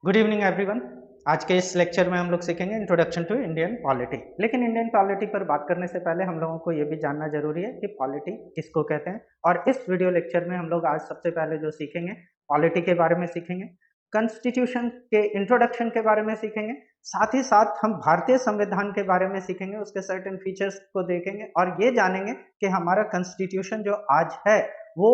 Good evening everyone. आज के इस लेक्चर में हम लोग सीखेंगे इंट्रोडक्शन टू इंडियन पॉलिटी। लेकिन इंडियन पॉलिटी पर बात करने से पहले हम लोगों को ये भी जानना जरूरी है कि पॉलिटी किसको कहते हैं। और इस वीडियो लेक्चर में हम लोग आज सबसे पहले जो सीखेंगे पॉलिटी के बारे में सीखेंगे, कॉन्स्टिट्यूशन के इंट्रोडक्शन के बारे में सीखेंगे, साथ ही साथ हम भारतीय संविधान के बारे में सीखेंगे, उसके सर्टेन फीचर्स को देखेंगे और ये जानेंगे कि हमारा कॉन्स्टिट्यूशन जो आज है वो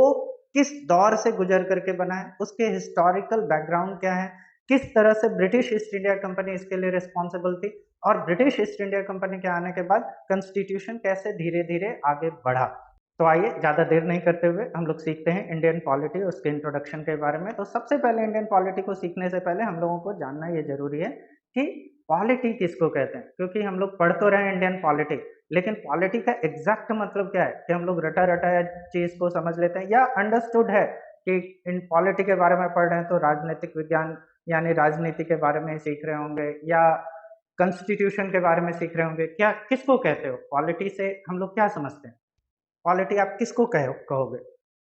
किस दौर से गुजर करके बना है, उसके हिस्टोरिकल बैकग्राउंड क्या है, किस तरह से ब्रिटिश ईस्ट इंडिया कंपनी इसके लिए रिस्पॉन्सिबल थी और ब्रिटिश ईस्ट इंडिया कंपनी के आने के बाद कॉन्स्टिट्यूशन कैसे धीरे धीरे आगे बढ़ा। तो आइए ज़्यादा देर नहीं करते हुए हम लोग सीखते हैं इंडियन पॉलिटी, उसके इंट्रोडक्शन के बारे में। तो सबसे पहले इंडियन पॉलिटी को सीखने से पहले हम लोगों को जानना ये जरूरी है कि पॉलिटी किसको कहते हैं, क्योंकि हम लोग पढ़ तो रहे हैं इंडियन पॉलिटी, लेकिन पॉलिटी का एग्जैक्ट मतलब क्या है कि हम लोग रटा रटाया चीज को समझ लेते हैं या अंडरस्टूड है कि इन पॉलिटी के बारे में पढ़ रहे हैं तो राजनीतिक विज्ञान यानी राजनीति के बारे में सीख रहे होंगे या कॉन्स्टिट्यूशन के बारे में सीख रहे होंगे। क्या किसको कहते हो पॉलिटी से हम लोग क्या समझते हैं? पॉलिटी आप किसको कहोगे?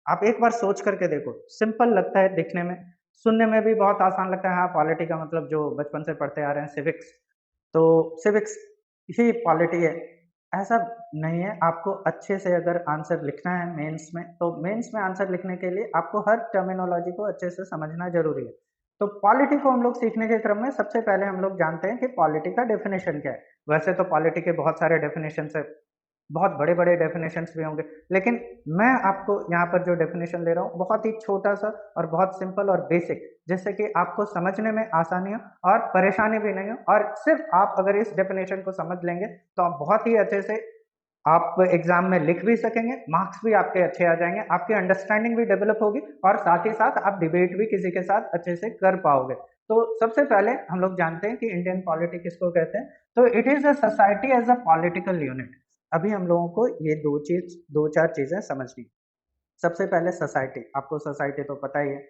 आप एक बार सोच करके देखो, सिंपल लगता है दिखने में, सुनने में भी बहुत आसान लगता है। हाँ, पॉलिटी का मतलब जो बचपन से पढ़ते आ रहे हैं सिविक्स, तो सिविक्स ही पॉलिटी है, ऐसा नहीं है। आपको अच्छे से अगर आंसर लिखना है मेंस में, तो मेंस में आंसर लिखने के लिए आपको हर टर्मिनोलॉजी को अच्छे से समझना जरूरी है। तो पॉलिटी को हम लोग सीखने के क्रम में सबसे पहले हम लोग जानते हैं कि पॉलिटी का डेफिनेशन क्या है। वैसे तो पॉलिटी के बहुत सारे डेफिनेशन है, बहुत बड़े-बड़े डेफिनेशंस भी होंगे, लेकिन मैं आपको यहाँ पर जो डेफिनेशन दे रहा हूँ बहुत ही छोटा-सा और बहुत सिंपल और बेसिक, जिससे कि आपको समझने में आसानी हो और परेशानी भी नहीं हो। और सिर्फ आप अगर इस डेफिनेशन को समझ लेंगे तो आप बहुत ही अच्छे से आप एग्जाम में लिख भी सकेंगे, मार्क्स भी आपके अच्छे आ जाएंगे, आपकी अंडरस्टैंडिंग भी डेवलप होगी और साथ ही साथ आप डिबेट भी किसी के साथ अच्छे से कर पाओगे। तो सबसे पहले हम लोग जानते हैं कि इंडियन पॉलिटी किसको कहते हैं। तो it is a society as a political unit. अभी हम लोगों को ये दो चार चीजें समझनी। सबसे पहले सोसाइटी, आपको सोसाइटी तो पता ही है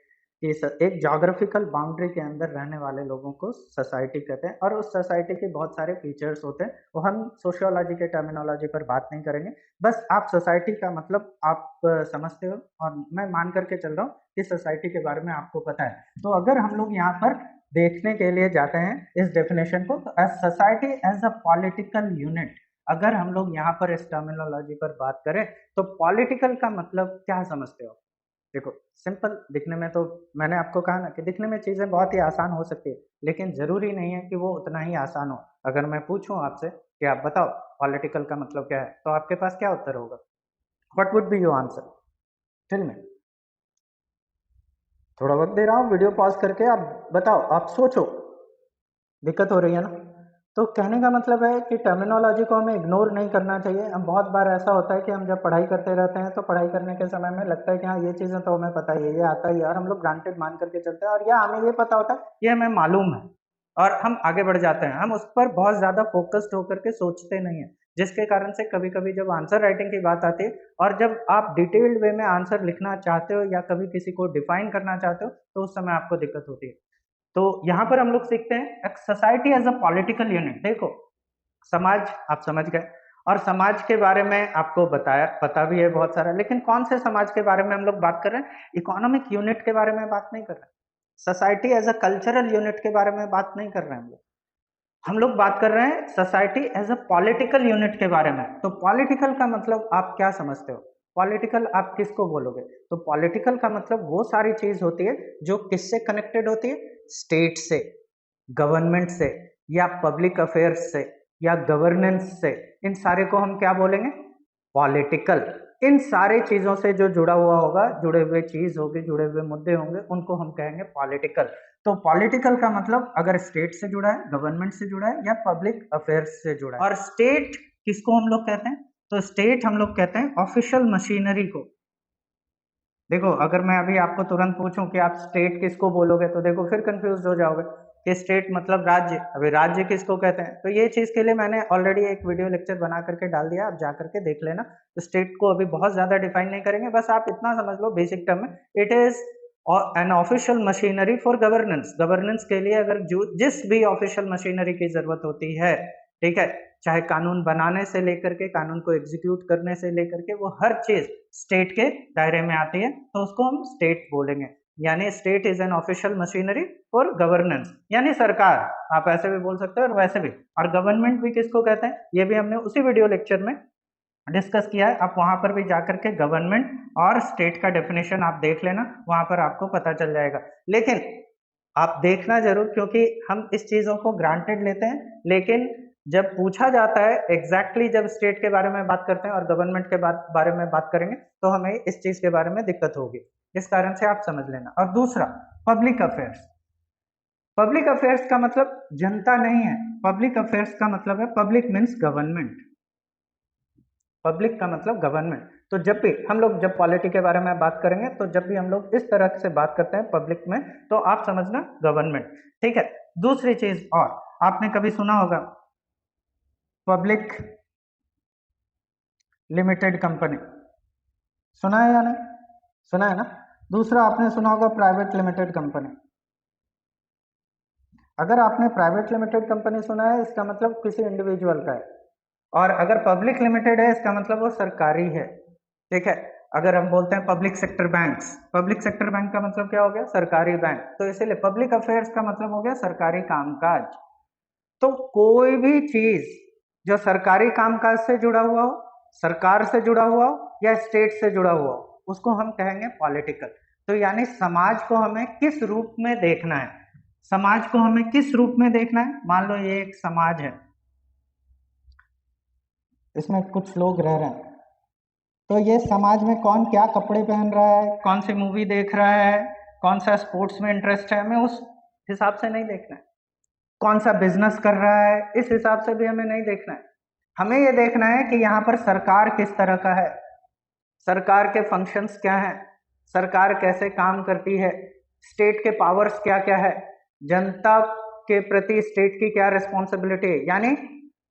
कि एक ज्योग्राफिकल बाउंड्री के अंदर रहने वाले लोगों को सोसाइटी कहते हैं और उस सोसाइटी के बहुत सारे फीचर्स होते हैं, वो हम सोशियोलॉजी के टर्मिनोलॉजी पर बात नहीं करेंगे। बस आप सोसाइटी का मतलब आप समझते हो और मैं मान करके चल रहा हूँ कि सोसाइटी के बारे में आपको पता है। तो अगर हम लोग यहाँ पर देखने के लिए जाते हैं इस डेफिनेशन को, तो as society as a political unit, अगर हम लोग यहाँ पर इस टर्मिनोलॉजी पर बात करें तो पॉलिटिकल का मतलब क्या समझते हो? देखो, सिंपल दिखने में तो मैंने आपको कहा ना कि दिखने में चीजें बहुत ही आसान हो सकती है, लेकिन जरूरी नहीं है कि वो उतना ही आसान हो। अगर मैं पूछूं आपसे कि आप बताओ पॉलिटिकल का मतलब क्या है, तो आपके पास क्या उत्तर होगा? What would be your answer? Tell me. थोड़ा वक्त दे रहा हूँ, वीडियो पॉज करके आप बताओ, आप सोचो। दिक्कत हो रही है ना? तो कहने का मतलब है कि टर्मिनोलॉजी को हमें इग्नोर नहीं करना चाहिए। हम बहुत बार ऐसा होता है कि हम जब पढ़ाई करते रहते हैं तो पढ़ाई करने के समय में लगता है कि हाँ ये चीज़ें तो हमें पता ही है, ये आता ही है, और हम लोग ग्रांटेड मान करके चलते हैं और या हमें ये पता होता है, ये हमें मालूम है, और हम आगे बढ़ जाते हैं। हम उस पर बहुत ज़्यादा फोकस्ड होकर के सोचते नहीं है, जिसके कारण से कभी कभी जब आंसर राइटिंग की बात आती है और जब आप डिटेल्ड वे में आंसर लिखना चाहते हो या कभी किसी को डिफाइन करना चाहते हो, तो उस समय आपको दिक्कत होती है। तो यहाँ पर हम लोग सीखते हैं society as a political unit. देखो, समाज आप समझ गए, और समाज के बारे में आपको बताया, पता भी है बहुत सारा, लेकिन कौन से समाज के बारे में हम लोग बात कर रहे हैं? इकोनॉमिक यूनिट के बारे में बात नहीं कर रहे हैं। Society as a cultural unit के बारे में बात नहीं कर रहे हैं हम लोग बात कर रहे हैं society as a political unit के बारे में। तो पॉलिटिकल का मतलब आप क्या समझते हो? पॉलिटिकल आप किसको बोलोगे? तो पॉलिटिकल का मतलब वो सारी चीज होती है जो किससे कनेक्टेड होती है? स्टेट से, गवर्नमेंट से, या पब्लिक अफेयर्स से, या गवर्नेंस से। इन सारे को हम क्या बोलेंगे? पॉलिटिकल। इन सारे चीजों से जो जुड़ा हुआ होगा, जुड़े हुए चीज होगी, जुड़े हुए मुद्दे होंगे, उनको हम कहेंगे पॉलिटिकल। तो पॉलिटिकल का मतलब अगर स्टेट से जुड़ा है, गवर्नमेंट से जुड़ा है, या पब्लिक अफेयर्स से जुड़ा है। और स्टेट किसको हम लोग कहते हैं? तो स्टेट हम लोग कहते हैं ऑफिशियल मशीनरी को। देखो, अगर मैं अभी आपको तुरंत पूछूं कि आप स्टेट किसको बोलोगे, तो देखो फिर कंफ्यूज हो जाओगे कि स्टेट मतलब राज्य। अभी राज्य किसको कहते हैं? तो ये चीज के लिए मैंने ऑलरेडी एक वीडियो लेक्चर बना करके डाल दिया, आप जा करके देख लेना। तो स्टेट को अभी बहुत ज्यादा डिफाइन नहीं करेंगे, बस आप इतना समझ लो बेसिक टर्म में, it is an official machinery for governance. Governance के लिए अगर जिस भी ऑफिशियल मशीनरी की जरूरत होती है, ठीक है, चाहे कानून बनाने से लेकर के कानून को एग्जीक्यूट करने से लेकर के, वो हर चीज स्टेट के दायरे में आती है, तो उसको हम स्टेट बोलेंगे। यानी state is an official machinery for governance, यानी सरकार, आप ऐसे भी बोल सकते हो और वैसे भी। और गवर्नमेंट भी किसको कहते हैं, ये भी हमने उसी वीडियो लेक्चर में डिस्कस किया है। आप वहां पर भी जाकर के गवर्नमेंट और स्टेट का डेफिनेशन आप देख लेना, वहां पर आपको पता चल जाएगा। लेकिन आप देखना जरूर, क्योंकि हम इस चीजों को ग्रांटेड लेते हैं, लेकिन जब पूछा जाता है एग्जैक्टली जब स्टेट के बारे में बात करते हैं और गवर्नमेंट के बारे में बात करेंगे तो हमें इस चीज के बारे में दिक्कत होगी, इस कारण से आप समझ लेना। और दूसरा, पब्लिक अफेयर्स। पब्लिक अफेयर्स का मतलब जनता नहीं है, पब्लिक अफेयर्स का मतलब है पब्लिक मीन्स गवर्नमेंट, पब्लिक का मतलब गवर्नमेंट। तो जब भी हम लोग जब पॉलिटी के बारे में बात करेंगे, तो जब भी हम लोग इस तरह से बात करते हैं पब्लिक में, तो आप समझना गवर्नमेंट, ठीक है। दूसरी चीज, और आपने कभी सुना होगा पब्लिक लिमिटेड कंपनी, सुना है या नहीं, सुना है ना। दूसरा आपने सुना होगा प्राइवेट लिमिटेड कंपनी। अगर आपने प्राइवेट लिमिटेड कंपनी सुना है, इसका मतलब किसी इंडिविजुअल का है, और अगर पब्लिक लिमिटेड है इसका मतलब वो सरकारी है, ठीक है। अगर हम बोलते हैं public sector banks, public sector bank का मतलब क्या हो गया, सरकारी बैंक। तो इसीलिए पब्लिक अफेयर्स का मतलब हो गया सरकारी कामकाज। तो कोई भी चीज जो सरकारी कामकाज से जुड़ा हुआ हो, सरकार से जुड़ा हुआ हो या स्टेट से जुड़ा हुआ हो, उसको हम कहेंगे पॉलिटिकल। तो यानी समाज को हमें किस रूप में देखना है, समाज को हमें किस रूप में देखना है। मान लो ये एक समाज है, इसमें कुछ लोग रह रहे हैं, तो ये समाज में कौन क्या कपड़े पहन रहा है, कौन सी मूवी देख रहा है, कौन सा स्पोर्ट्स में इंटरेस्ट है, हमें उस हिसाब से नहीं देखना है। कौन सा बिजनेस कर रहा है, इस हिसाब से भी हमें नहीं देखना है। हमें ये देखना है कि यहाँ पर सरकार किस तरह का है, सरकार के फंक्शंस क्या हैं, सरकार कैसे काम करती है, स्टेट के पावर्स क्या क्या है, जनता के प्रति स्टेट की क्या रिस्पॉन्सिबिलिटी है, यानी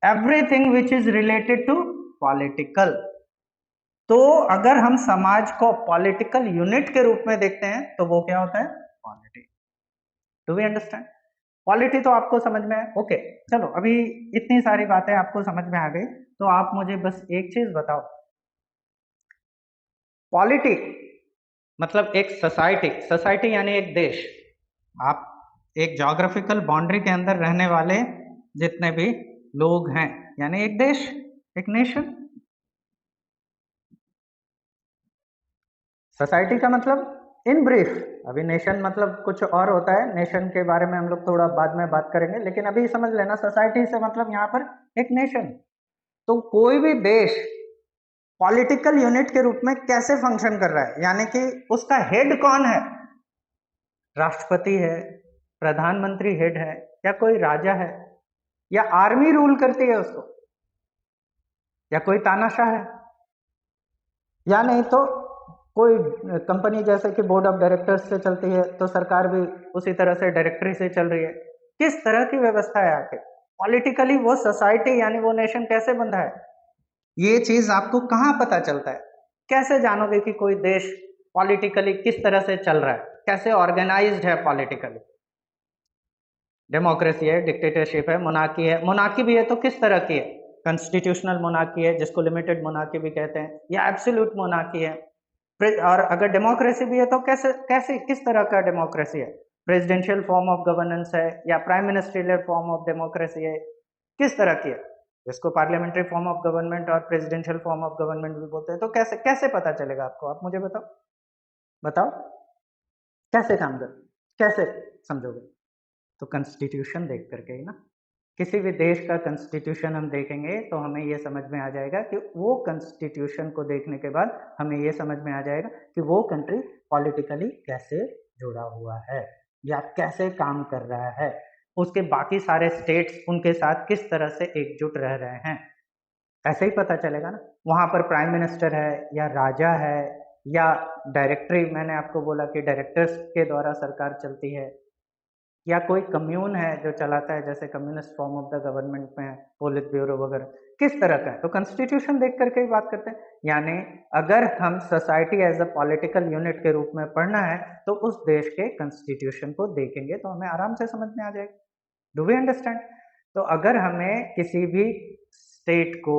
everything which is related to political. तो अगर हम समाज को पॉलिटिकल यूनिट के रूप में देखते हैं तो वो क्या होता है, polity. Do we understand. Polity तो आपको समझ में है, ओके। चलो अभी इतनी सारी बातें आपको समझ में आ गई, तो आप मुझे बस एक चीज बताओ, पॉलिटी मतलब एक सोसाइटी, सोसाइटी यानी एक देश, आप एक ज्योग्राफिकल बाउंड्री के अंदर रहने वाले जितने भी लोग हैं, यानी एक देश, एक नेशन। सोसाइटी का मतलब इन ब्रीफ, अभी नेशन मतलब कुछ और होता है, नेशन के बारे में हम लोग थोड़ा बाद में बात करेंगे, लेकिन अभी समझ लेना सोसाइटी से मतलब यहाँ पर एक नेशन। तो कोई भी देश पॉलिटिकल यूनिट के रूप में कैसे फंक्शन कर रहा है, यानी कि उसका हेड कौन है, राष्ट्रपति है, प्रधानमंत्री हेड है, या कोई राजा है, या आर्मी रूल करती है उसको, या कोई तानाशाह है, या नहीं तो कोई कंपनी जैसे कि बोर्ड ऑफ डायरेक्टर्स से चलती है, तो सरकार भी उसी तरह से डायरेक्टरी से चल रही है। किस तरह की व्यवस्था है आखिर पॉलिटिकली, वो सोसाइटी यानी वो नेशन कैसे बंधा है, ये चीज आपको कहाँ पता चलता है, कैसे जानोगे कि कोई देश पॉलिटिकली किस तरह से चल रहा है, कैसे ऑर्गेनाइज्ड है पॉलिटिकली। डेमोक्रेसी है, डिक्टेटरशिप है, मोनार्की है, मोनार्की भी है तो किस तरह की है, कॉन्स्टिट्यूशनल मोनार्की है जिसको लिमिटेड मोनार्की भी कहते हैं, या एब्सोल्यूट मोनार्की है। और अगर डेमोक्रेसी भी है तो कैसे कैसे किस तरह का डेमोक्रेसी है, प्रेसिडेंशियल फॉर्म ऑफ गवर्नेंस है या prime ministerial form of democracy है, किस तरह की है, इसको पार्लियामेंट्री फॉर्म ऑफ गवर्नमेंट और प्रेसिडेंशियल फॉर्म ऑफ गवर्नमेंट भी बोलते हैं। तो कैसे कैसे पता चलेगा आपको, आप मुझे बताओ, बताओ कैसे काम कर, कैसे समझोगे। तो कॉन्स्टिट्यूशन देख करके ही ना, किसी भी देश का कॉन्स्टिट्यूशन हम देखेंगे तो हमें ये समझ में आ जाएगा कि वो कॉन्स्टिट्यूशन को देखने के बाद हमें ये समझ में आ जाएगा कि वो कंट्री पॉलिटिकली कैसे जुड़ा हुआ है या कैसे काम कर रहा है, उसके बाकी सारे स्टेट्स उनके साथ किस तरह से एकजुट रह रहे हैं, ऐसे ही पता चलेगा ना। वहां पर प्राइम मिनिस्टर है या राजा है या डायरेक्टरी, मैंने आपको बोला कि डायरेक्टर्स के द्वारा सरकार चलती है, या कोई कम्यून है जो चलाता है, जैसे communist form of the government में पोलिट ब्यूरो वगैरह, किस तरह का है। तो कॉन्स्टिट्यूशन देख करके ही बात करते हैं, यानी अगर हम society as a political unit के रूप में पढ़ना है तो उस देश के कॉन्स्टिट्यूशन को देखेंगे तो हमें आराम से समझ में आ जाएगा। Do we understand. तो अगर हमें किसी भी स्टेट को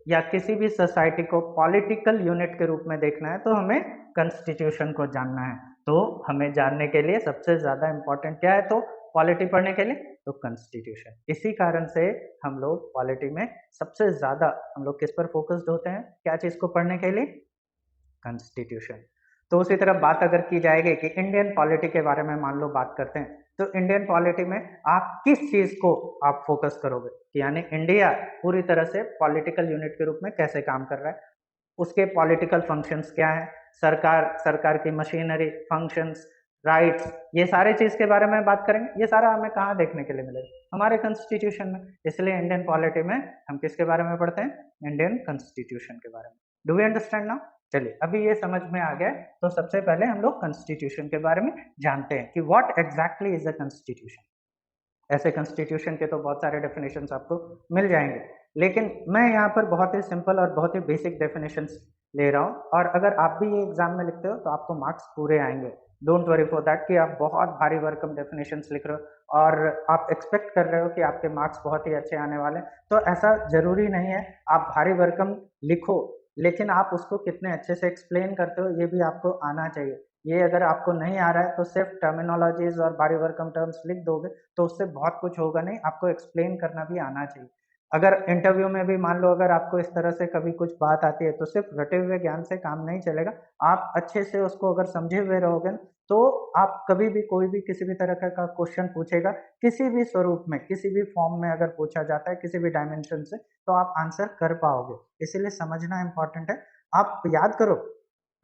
या किसी भी सोसाइटी को पॉलिटिकल यूनिट के रूप में देखना है तो हमें कॉन्स्टिट्यूशन को जानना है। तो हमें जानने के लिए सबसे ज़्यादा इम्पोर्टेंट क्या है, तो पॉलिटी पढ़ने के लिए तो कॉन्स्टिट्यूशन। इसी कारण से हम लोग पॉलिटी में सबसे ज़्यादा हम लोग किस पर फोकस्ड होते हैं, क्या चीज़ को पढ़ने के लिए, कॉन्स्टिट्यूशन। तो उसी तरह बात अगर की जाएगी कि इंडियन पॉलिटी के बारे में मान लो बात करते हैं, तो इंडियन पॉलिटी में आप किस चीज़ को आप फोकस करोगे कि यानी इंडिया पूरी तरह से पॉलिटिकल यूनिट के रूप में कैसे काम कर रहा है, उसके पॉलिटिकल फंक्शंस क्या हैं, सरकार की मशीनरी, फंक्शंस, राइट्स, ये सारे चीज़ के बारे में बात करेंगे। ये सारा हमें कहाँ देखने के लिए मिलेगा, हमारे कॉन्स्टिट्यूशन में। इसलिए इंडियन पॉलिटी में हम किसके बारे में पढ़ते हैं, इंडियन कॉन्स्टिट्यूशन के बारे में। Do we understand now? चलिए अभी ये समझ में आ गया, तो सबसे पहले हम लोग कॉन्स्टिट्यूशन के बारे में जानते हैं कि what exactly is a constitution. ऐसे कॉन्स्टिट्यूशन के तो बहुत सारे डेफिनेशंस आपको मिल जाएंगे, लेकिन मैं यहाँ पर बहुत ही सिंपल और बहुत ही बेसिक डेफिनेशंस ले रहा हूँ, और अगर आप भी ये एग्जाम में लिखते हो तो आपको मार्क्स पूरे आएंगे। डोंट वरी फॉर दैट कि आप बहुत भारी भरकम डेफिनेशंस लिख रहे हो और आप एक्सपेक्ट कर रहे हो कि आपके मार्क्स बहुत ही अच्छे आने वाले हैं, तो ऐसा जरूरी नहीं है। आप भारी भरकम लिखो, लेकिन आप उसको कितने अच्छे से एक्सप्लेन करते हो ये भी आपको आना चाहिए। ये अगर आपको नहीं आ रहा है तो सिर्फ टर्मिनोलॉजीज और भारी भरकम टर्म्स लिख दोगे तो उससे बहुत कुछ होगा नहीं, आपको एक्सप्लेन करना भी आना चाहिए। अगर इंटरव्यू में भी मान लो अगर आपको इस तरह से कभी कुछ बात आती है तो सिर्फ रटे हुए ज्ञान से काम नहीं चलेगा, आप अच्छे से उसको अगर समझे हुए रहोगे तो आप कभी भी कोई भी किसी भी तरह का क्वेश्चन पूछेगा, किसी भी स्वरूप में, किसी भी फॉर्म में अगर पूछा जाता है किसी भी डायमेंशन से, तो आप आंसर कर पाओगे। इसीलिए समझना इंपॉर्टेंट है। आप याद करो,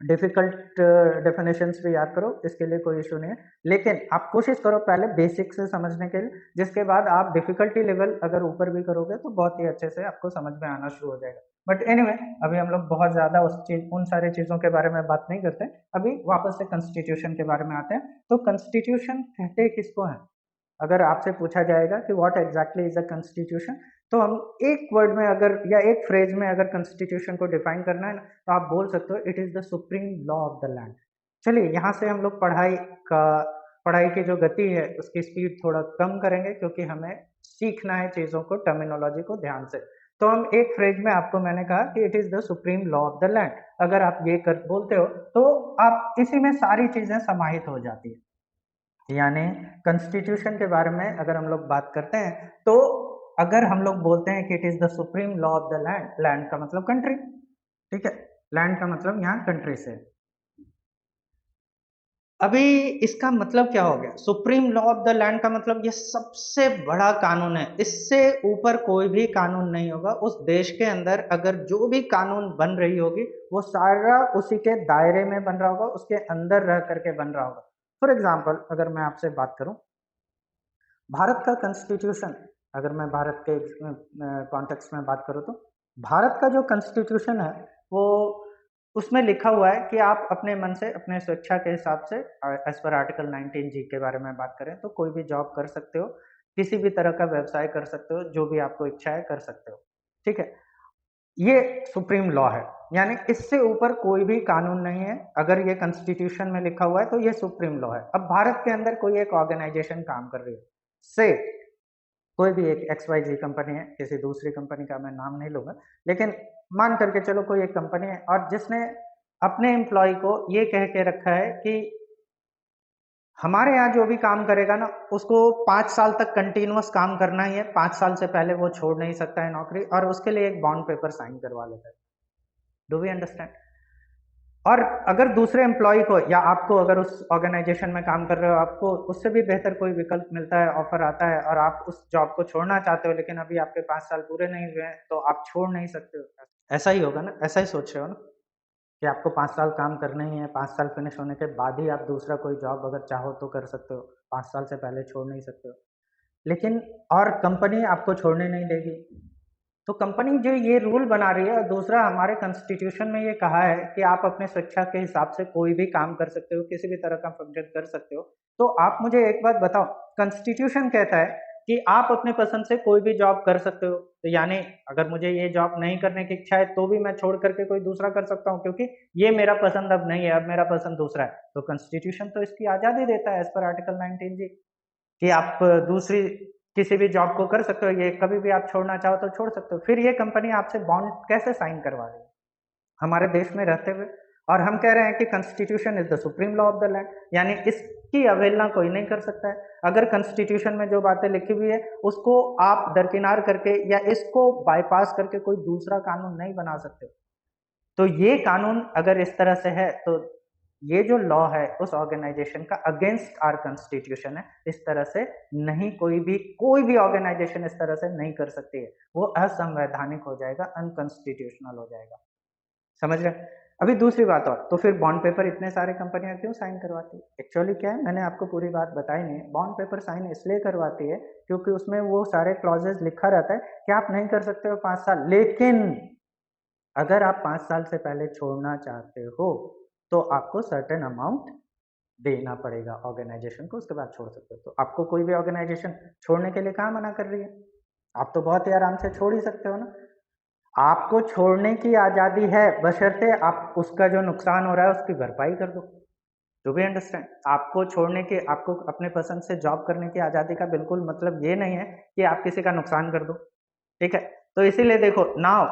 डिफिकल्ट डेफिनेशंस भी याद करो, इसके लिए कोई इशू नहीं है, लेकिन आप कोशिश करो पहले बेसिक से समझने के लिए, जिसके बाद आप डिफिकल्टी लेवल अगर ऊपर भी करोगे तो बहुत ही अच्छे से आपको समझ में आना शुरू हो जाएगा। बट एनीवे, अभी हम लोग बहुत ज़्यादा उन सारी चीज़ों के बारे में बात नहीं करते। अभी वापस से कॉन्स्टिट्यूशन के बारे में आते हैं। तो कॉन्स्टिट्यूशन कहते किसको हैं? अगर आपसे पूछा जाएगा कि what exactly is a constitution, तो हम एक वर्ड में अगर या एक फ्रेज में अगर कॉन्स्टिट्यूशन को डिफाइन करना है ना, तो आप बोल सकते हो it is the supreme law of the land. चलिए यहाँ से हम लोग पढ़ाई की जो गति है उसकी स्पीड थोड़ा कम करेंगे, क्योंकि हमें सीखना है चीज़ों को, टर्मिनोलॉजी को ध्यान से। तो हम एक फ्रेज में, आपको मैंने कहा कि it is the supreme law of the land, अगर आप ये कर बोलते हो तो आप इसी में सारी चीजें समाहित हो जाती है। यानी कॉन्स्टिट्यूशन के बारे में अगर हम लोग बात करते हैं तो अगर हम लोग बोलते हैं कि it is the supreme law of the land, land का मतलब कंट्री, ठीक है, लैंड का मतलब यहाँ कंट्री से। अभी इसका मतलब क्या हो गया, supreme law of the land का मतलब ये सबसे बड़ा कानून है, इससे ऊपर कोई भी कानून नहीं होगा। उस देश के अंदर अगर जो भी कानून बन रही होगी वो सारा उसी के दायरे में बन रहा होगा, उसके अंदर रह करके बन रहा होगा। फॉर एग्जाम्पल अगर मैं आपसे बात करूं, भारत का कॉन्स्टिट्यूशन, अगर मैं भारत के कॉन्टेक्स्ट में बात करूं तो भारत का जो कॉन्स्टिट्यूशन है वो, उसमें लिखा हुआ है कि आप अपने मन से, अपने स्वेच्छा के हिसाब से, एज पर आर्टिकल 19G के बारे में बात करें तो कोई भी जॉब कर सकते हो, किसी भी तरह का व्यवसाय कर सकते हो, जो भी आपको इच्छा है कर सकते हो, ठीक है। ये सुप्रीम लॉ है, यानी इससे ऊपर कोई भी कानून नहीं है। अगर ये कॉन्स्टिट्यूशन में लिखा हुआ है तो ये सुप्रीम लॉ है। अब भारत के अंदर कोई एक ऑर्गेनाइजेशन काम कर रही है, से कोई भी एक XYZ कंपनी है, किसी दूसरी कंपनी का मैं नाम नहीं लूंगा, लेकिन मान करके चलो कोई एक कंपनी है और जिसने अपने एम्प्लॉय को ये कह के रखा है कि हमारे यहाँ जो भी काम करेगा ना उसको 5 साल तक कंटिन्यूअस काम करना ही है, 5 साल से पहले वो छोड़ नहीं सकता है नौकरी, और उसके लिए एक बॉन्ड पेपर साइन करवा लेता है। Do we understand? और अगर दूसरे एम्प्लॉय को या आपको, अगर उस ऑर्गेनाइजेशन में काम कर रहे हो, आपको उससे भी बेहतर कोई विकल्प मिलता है, ऑफर आता है और आप उस जॉब को छोड़ना चाहते हो, लेकिन अभी आपके 5 साल पूरे नहीं हुए हैं तो आप छोड़ नहीं सकते हो। ऐसा ही होगा ना, ऐसा ही सोच रहे हो ना कि आपको 5 साल काम करना ही है, 5 साल फिनिश होने के बाद ही आप दूसरा कोई जॉब अगर चाहो तो कर सकते हो, 5 साल से पहले छोड़ नहीं सकते हो। लेकिन और कंपनी आपको छोड़ने नहीं देगी। तो कंपनी जो ये रूल बना रही है, और दूसरा हमारे कॉन्स्टिट्यूशन में ये कहा है कि आप अपने स्वेच्छा के हिसाब से कोई भी काम कर सकते हो, किसी भी तरह का फंक्शन कर सकते हो। तो आप मुझे एक बात बताओ, कॉन्स्टिट्यूशन कहता है कि आप अपने पसंद से कोई भी जॉब कर सकते हो, तो यानी अगर मुझे ये जॉब नहीं करने की इच्छा है तो भी मैं छोड़ करके कोई दूसरा कर सकता हूँ, क्योंकि ये मेरा पसंद अब नहीं है, अब मेरा पसंद दूसरा है। तो कॉन्स्टिट्यूशन तो इसकी आजादी देता है एज पर आर्टिकल 19G कि आप दूसरी किसी भी जॉब को कर सकते हो, ये कभी भी आप छोड़ना चाहो तो छोड़ सकते हो। फिर ये कंपनी आपसे बॉन्ड कैसे साइन करवा रही है हमारे देश में रहते हुए, और हम कह रहे हैं कि constitution is the supreme law of the land, यानी इसकी अवहेलना कोई नहीं कर सकता है। अगर कॉन्स्टिट्यूशन में जो बातें लिखी हुई है उसको आप दरकिनार करके या इसको बाईपास करके कोई दूसरा कानून नहीं बना सकते। तो ये कानून अगर इस तरह से है तो ये जो लॉ है उस ऑर्गेनाइजेशन का अगेंस्ट आर कॉन्स्टिट्यूशन है। इस तरह से नहीं, कोई भी ऑर्गेनाइजेशन इस तरह से नहीं कर सकती है, वो असंवैधानिक हो जाएगा, अनकॉन्स्टिट्यूशनल हो जाएगा। समझ रहे? अभी दूसरी बात और, तो फिर बॉन्ड पेपर इतने सारे कंपनियां क्यों साइन करवाती है? एक्चुअली क्या है, मैंने आपको पूरी बात बताई नहीं। बॉन्ड पेपर साइन इसलिए करवाती है क्योंकि उसमें वो सारे क्लॉजेज लिखा रहता है कि आप नहीं कर सकते हो 5 साल, लेकिन अगर आप 5 साल से पहले छोड़ना चाहते हो तो आपको सर्टेन अमाउंट देना पड़ेगा ऑर्गेनाइजेशन को, उसके बाद छोड़ सकते हो। तो आपको कोई भी ऑर्गेनाइजेशन छोड़ने के लिए कहाँ मना कर रही है? आप तो बहुत ही आराम से छोड़ ही सकते हो ना। आपको छोड़ने की आज़ादी है, बशर्ते आप उसका जो नुकसान हो रहा है उसकी भरपाई कर दो। Do we understand? आपको अपने पसंद से जॉब करने की आज़ादी का बिल्कुल मतलब ये नहीं है कि आप किसी का नुकसान कर दो, ठीक है? तो इसीलिए देखो नाउ,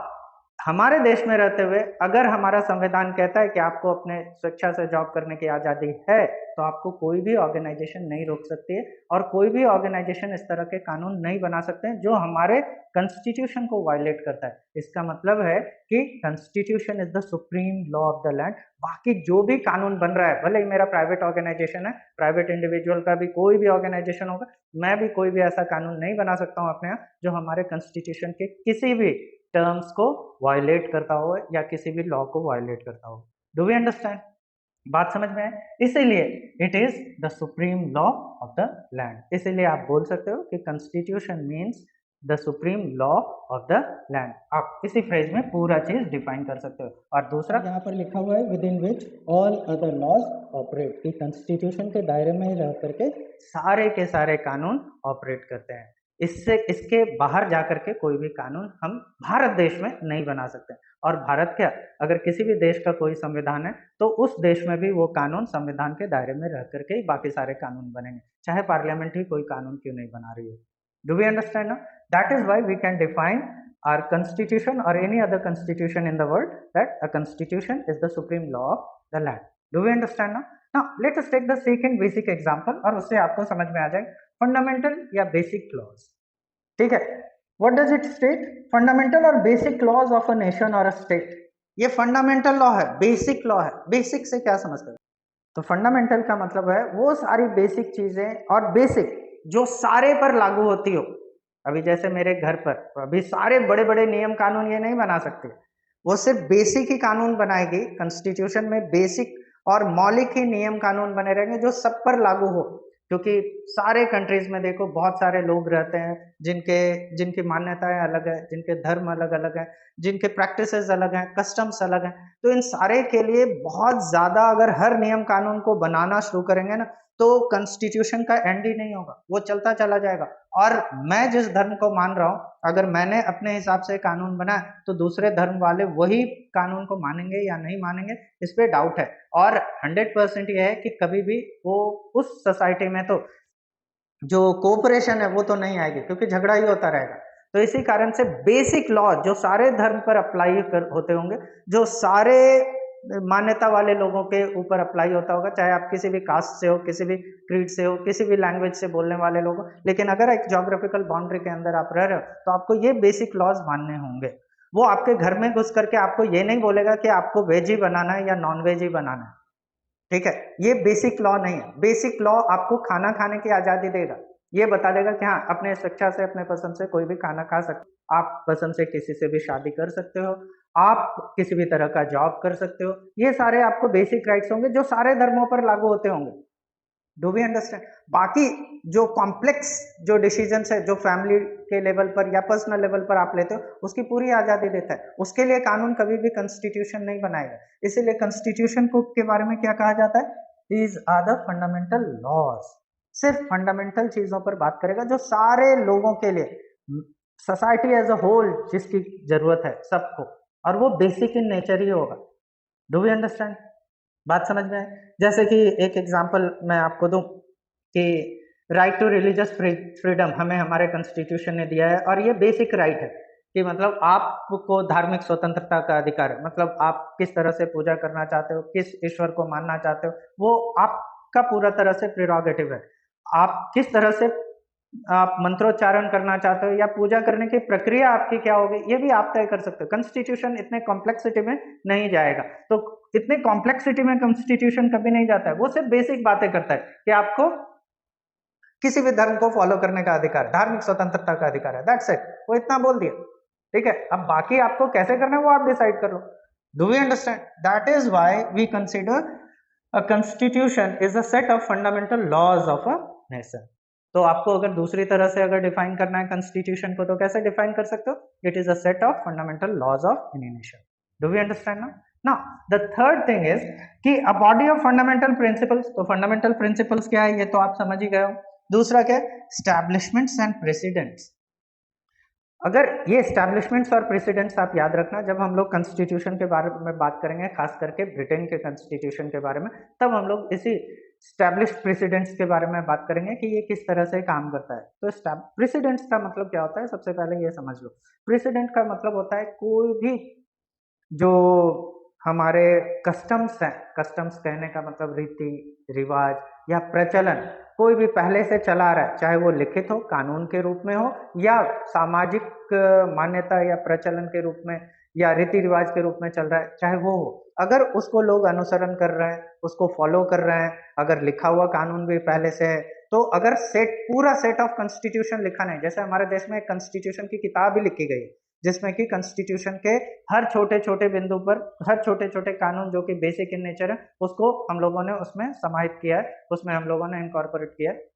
हमारे देश में रहते हुए अगर हमारा संविधान कहता है कि आपको अपने स्वेच्छा से जॉब करने की आज़ादी है, तो आपको कोई भी ऑर्गेनाइजेशन नहीं रोक सकती है और कोई भी ऑर्गेनाइजेशन इस तरह के कानून नहीं बना सकते हैं जो हमारे कॉन्स्टिट्यूशन को वायलेट करता है। इसका मतलब है कि constitution is the supreme law of the land. बाकी जो भी कानून बन रहा है, भले ही मेरा प्राइवेट ऑर्गेनाइजेशन है, प्राइवेट इंडिविजुअल का भी कोई भी ऑर्गेनाइजेशन होगा, मैं भी कोई भी ऐसा कानून नहीं बना सकता हूँ अपने यहाँ जो हमारे कॉन्स्टिट्यूशन के किसी भी टर्म्स को वायलेट करता हो या किसी भी लॉ को वायलेट करता हो। Do we understand? बात समझ में है? इसीलिए it is the supreme law of the land. इसीलिए आप बोल सकते हो कि constitution means the supreme law of the land. आप इसी फ्रेज में पूरा चीज डिफाइन कर सकते हो। और दूसरा यहाँ पर लिखा हुआ है within which all other laws operate, कि कॉन्स्टिट्यूशन के दायरे में रह करके सारे के सारे कानून ऑपरेट करते हैं। इसके बाहर जाकर के कोई भी कानून हम भारत देश में नहीं बना सकते। और भारत क्या, अगर किसी भी देश का कोई संविधान है तो उस देश में भी वो कानून संविधान के दायरे में रह करके ही बाकी सारे कानून बनेंगे, चाहे पार्लियामेंट ही कोई कानून क्यों नहीं बना रही हो। डू वी अंडरस्टैंड ना? That is why we can define our constitution or any other constitution in the world that a constitution is the supreme law of the land. Do we understand now? Now let us take the second basic example और उससे आपको समझ में आ जाए fundamental या basic clause. ठीक है, what does it state? Fundamental और basic laws of a nation और अ स्टेट। ये फंडामेंटल लॉ है, बेसिक लॉ है। बेसिक से क्या समझते हो? तो फंडामेंटल का मतलब है वो सारी बेसिक चीजें, और बेसिक जो सारे पर लागू होती हो। अभी जैसे मेरे घर पर अभी सारे बड़े बड़े नियम कानून ये नहीं बना सकते, वो सिर्फ बेसिक ही कानून बनाएगी। कॉन्स्टिट्यूशन में बेसिक और मौलिक ही नियम कानून बने रहेंगे जो सब पर लागू हो। क्योंकि सारे कंट्रीज में देखो बहुत सारे लोग रहते हैं जिनके जिनकी मान्यताएं अलग है, जिनके धर्म अलग अलग हैं, जिनके प्रैक्टिसेस अलग हैं, कस्टम्स अलग हैं। तो इन सारे के लिए बहुत ज्यादा अगर हर नियम कानून को बनाना शुरू करेंगे ना, तो कॉन्स्टिट्यूशन का एंड ही नहीं होगा, वो चलता चला जाएगा। और मैं जिस धर्म को मान रहा हूं, अगर मैंने अपने हिसाब से कानून बनाया तो दूसरे धर्म वाले वही कानून को मानेंगे या नहीं मानेंगे, इस पे डाउट है। और 100% ये है कि कभी भी वो उस सोसाइटी में तो जो कोऑपरेशन है वो तो नहीं आएगी, क्योंकि झगड़ा ही होता रहेगा। तो इसी कारण से बेसिक लॉ जो सारे धर्म पर अप्लाई होते होंगे, जो सारे मान्यता वाले लोगों के ऊपर अप्लाई होता होगा, चाहे आप किसी भी कास्ट से हो, किसी भी क्रीड से हो, किसी भी लैंग्वेज से बोलने वाले लोग हो, लेकिन अगर एक ज्योग्राफिकल बाउंड्री के अंदर आप रह रहे हो तो आपको ये बेसिक लॉज मानने होंगे। वो आपके घर में घुस करके आपको ये नहीं बोलेगा कि आपको वेज ही बनाना है या नॉन वेज ही बनाना है, ठीक है? ये बेसिक लॉ नहीं है। बेसिक लॉ आपको खाना खाने की आजादी देगा, ये बता देगा कि हाँ, अपने स्वेच्छा से अपने पसंद से कोई भी खाना खा सकते, आप पसंद से किसी से भी शादी कर सकते हो, आप किसी भी तरह का जॉब कर सकते हो। ये सारे आपको बेसिक राइट्स होंगे जो सारे धर्मों पर लागू होते होंगे। Do we understand? बाकी जो कॉम्प्लेक्स जो डिसीजंस है, जो फैमिली के लेवल पर या पर्सनल लेवल पर आप लेते हो, उसकी पूरी आजादी देता है। उसके लिए कानून कभी भी कॉन्स्टिट्यूशन नहीं बनाएगा। इसीलिए कॉन्स्टिट्यूशन को के बारे में क्या कहा जाता है? These are the fundamental laws. सिर्फ फंडामेंटल चीजों पर बात करेगा जो सारे लोगों के लिए, सोसाइटी एज अ होल जिसकी जरूरत है सबको, और वो बेसिक इन नेचर ही होगा। Do we understand? बात समझ में आए? जैसे कि एक एग्जांपल मैं आपको दूं कि राइट टू रिलीजियस फ्रीडम हमें हमारे कॉन्स्टिट्यूशन ने दिया है और ये बेसिक राइट है। कि मतलब आपको धार्मिक स्वतंत्रता का अधिकार है, मतलब आप किस तरह से पूजा करना चाहते हो, किस ईश्वर को मानना चाहते हो, वो आपका पूरा तरह से प्रेरोगेटिव है। आप किस तरह से आप मंत्रोच्चारण करना चाहते हो या पूजा करने की प्रक्रिया आपकी क्या होगी, ये भी आप तय कर सकते हो। कॉन्स्टिट्यूशन इतने कॉम्प्लेक्सिटी में नहीं जाएगा, तो इतने कॉम्प्लेक्सिटी में कॉन्स्टिट्यूशन कभी नहीं जाता है, वो सिर्फ बेसिक बातें करता है कि आपको किसी भी धर्म को फॉलो करने का अधिकार, धार्मिक स्वतंत्रता का अधिकार है, दैट्स इट, वो इतना बोल दिया। ठीक है, अब बाकी आपको कैसे करना है वो आप डिसाइड कर लो। Do we understand? That is why we consider a constitution is a set of fundamental laws of a nation. तो आपको अगर दूसरी तरह से अगर डिफाइन करना है कॉन्स्टिट्यूशन को, तो कैसे डिफाइन कर सकते हो? It is a set of fundamental laws of any nation. Do we understand now? Now the third thing is कि a body of fundamental principles. तो फंडामेंटल प्रिंसिपल्स क्या है, ये तो आप समझ ही गए हो। दूसरा क्या है? Establishments and precedents. अगर ये स्टैब्लिशमेंट्स और प्रेसिडेंट्स आप याद रखना, जब हम लोग कॉन्स्टिट्यूशन के बारे में बात करेंगे, खास करके ब्रिटेन के कॉन्स्टिट्यूशन के बारे में, तब हम लोग इसी स्टैब्लिश्ड प्रेसिडेंट्स के बारे में बात करेंगे कि ये किस तरह से काम करता है। तो प्रेसिडेंट्स का मतलब क्या होता है, सबसे पहले ये समझ लो। प्रेसिडेंट का मतलब होता है कोई भी जो हमारे कस्टम्स हैं, कस्टम्स कहने का मतलब रीति रिवाज या प्रचलन, कोई भी पहले से चला रहा है, चाहे वो लिखित हो, कानून के रूप में हो, या सामाजिक मान्यता या प्रचलन के रूप में या रीति रिवाज के रूप में चल रहा है, चाहे वो हो, अगर उसको लोग अनुसरण कर रहे हैं, उसको फॉलो कर रहे हैं, अगर लिखा हुआ कानून भी पहले से है, तो अगर पूरा सेट ऑफ कॉन्स्टिट्यूशन लिखा नहीं, जैसे हमारे देश में एक कॉन्स्टिट्यूशन की किताब भी लिखी गई है, जिसमें कि कॉन्स्टिट्यूशन के हर छोटे छोटे बिंदु पर, हर छोटे छोटे कानून जो कि बेसिक इन नेचर है, उसको हम लोगों ने उसमें समाहित किया है, उसमें हम लोगों ने इनकॉर्पोरेट किया है।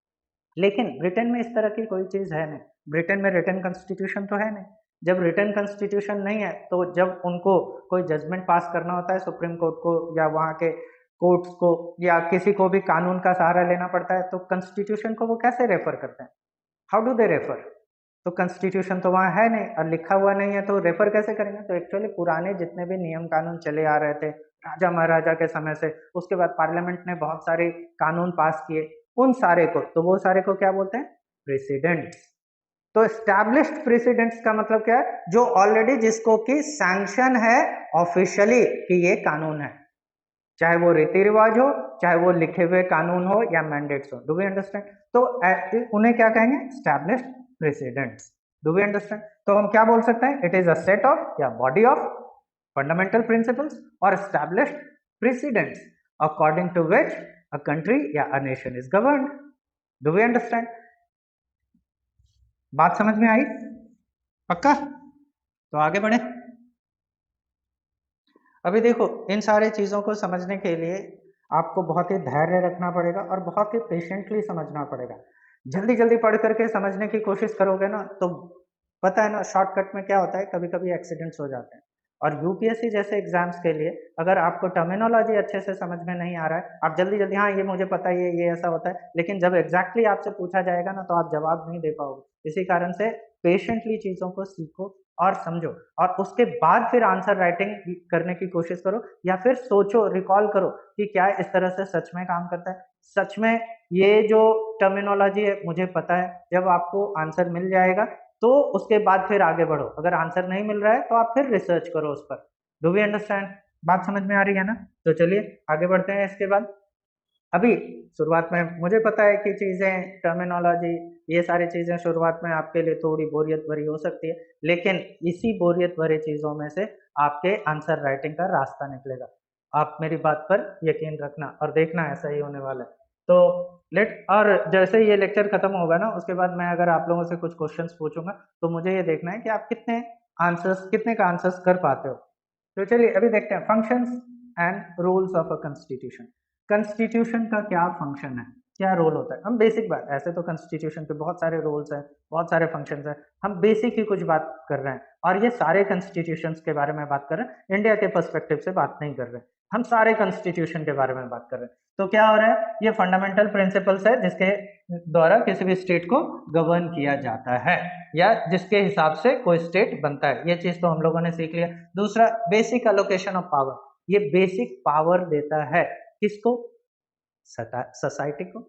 लेकिन ब्रिटेन में इस तरह की कोई चीज है नहीं। ब्रिटेन में रिटन कॉन्स्टिट्यूशन तो है नहीं। जब रिटन कॉन्स्टिट्यूशन नहीं है, तो जब उनको कोई जजमेंट पास करना होता है सुप्रीम कोर्ट को या वहाँ के कोर्ट्स को, या किसी को भी कानून का सहारा लेना पड़ता है, तो कॉन्स्टिट्यूशन को वो कैसे रेफर करते हैं? How do they refer? तो कॉन्स्टिट्यूशन तो वहाँ है नहीं और लिखा हुआ नहीं है, तो रेफर कैसे करेंगे? तो एक्चुअली पुराने जितने भी नियम कानून चले आ रहे थे राजा महाराजा के समय से, उसके बाद पार्लियामेंट ने बहुत सारे कानून पास किए, उन सारे को, तो वो सारे को क्या बोलते हैं? प्रेसिडेंट्स। तो स्टैब्लिश्ड प्रेसिडेंट्स का मतलब क्या है? जो ऑलरेडी जिसको की सैंक्शन है ऑफिशियली कि ये कानून है, चाहे वो रीति रिवाज हो, चाहे वो लिखे हुए कानून हो या मैंडेट्स हो। Do we understand? तो उन्हें क्या कहेंगे? Established precedents. Do we understand? तो हम क्या बोल सकते हैं? It is a set of या बॉडी ऑफ फंडामेंटल प्रिंसिपल्स और established precedents according to which a country या a nation is governed. Do we understand? बात समझ में आई? पक्का? तो आगे बढ़े। अभी देखो, इन सारे चीज़ों को समझने के लिए आपको बहुत ही धैर्य रखना पड़ेगा और बहुत ही पेशेंटली समझना पड़ेगा। जल्दी जल्दी पढ़ करके समझने की कोशिश करोगे ना, तो पता है ना शॉर्टकट में क्या होता है, कभी कभी एक्सीडेंट्स हो जाते हैं। और यूपीएससी जैसे एग्जाम्स के लिए अगर आपको टर्मिनोलॉजी अच्छे से समझ में नहीं आ रहा है, आप जल्दी जल्दी हाँ ये मुझे पता है, ये ऐसा होता है, लेकिन जब एग्जैक्टली आपसे पूछा जाएगा ना, तो आप जवाब नहीं दे पाओगे। इसी कारण से पेशेंटली चीज़ों को सीखो और समझो, और उसके बाद फिर आंसर राइटिंग करने की कोशिश करो, या फिर सोचो, रिकॉल करो कि क्या इस तरह से सच में काम करता है, सच में ये जो टर्मिनोलॉजी है मुझे पता है। जब आपको आंसर मिल जाएगा तो उसके बाद फिर आगे बढ़ो, अगर आंसर नहीं मिल रहा है तो आप फिर रिसर्च करो उस पर। Do we understand? बात समझ में आ रही है ना? तो चलिए आगे बढ़ते हैं। इसके बाद अभी शुरुआत में मुझे पता है कि चीज़ें, टर्मिनोलॉजी, ये सारी चीज़ें शुरुआत में आपके लिए थोड़ी बोरियत भरी हो सकती है, लेकिन इसी बोरियत भरी चीज़ों में से आपके आंसर राइटिंग का रास्ता निकलेगा। आप मेरी बात पर यकीन रखना और देखना ऐसा ही होने वाला है। तो और जैसे ही ये लेक्चर खत्म होगा ना, उसके बाद मैं अगर आप लोगों से कुछ क्वेश्चंस पूछूंगा, तो मुझे ये देखना है कि आप कितने का आंसर्स कर पाते हो। तो चलिए अभी देखते हैं functions and rules of a constitution. Constitution का क्या फंक्शन है, क्या रोल होता है? हम बेसिक बात, ऐसे तो कॉन्स्टिट्यूशन के बहुत सारे रोल्स हैं, बहुत सारे फंक्शंस हैं, हम बेसिक ही कुछ बात कर रहे हैं, और ये सारे कॉन्स्टिट्यूशंस के बारे में बात कर रहे हैं, इंडिया के पर्सपेक्टिव से बात नहीं कर रहे हैं, हम सारे कॉन्स्टिट्यूशन के बारे में बात कर रहे हैं। तो क्या हो रहा है? ये फंडामेंटल प्रिंसिपल्स है जिसके द्वारा किसी भी स्टेट को गवर्न किया जाता है, या जिसके हिसाब से कोई स्टेट बनता है। ये चीज तो हम लोगों ने सीख लिया। दूसरा, बेसिक अलोकेशन ऑफ पावर। ये बेसिक पावर देता है किसको? सोसाइटी को,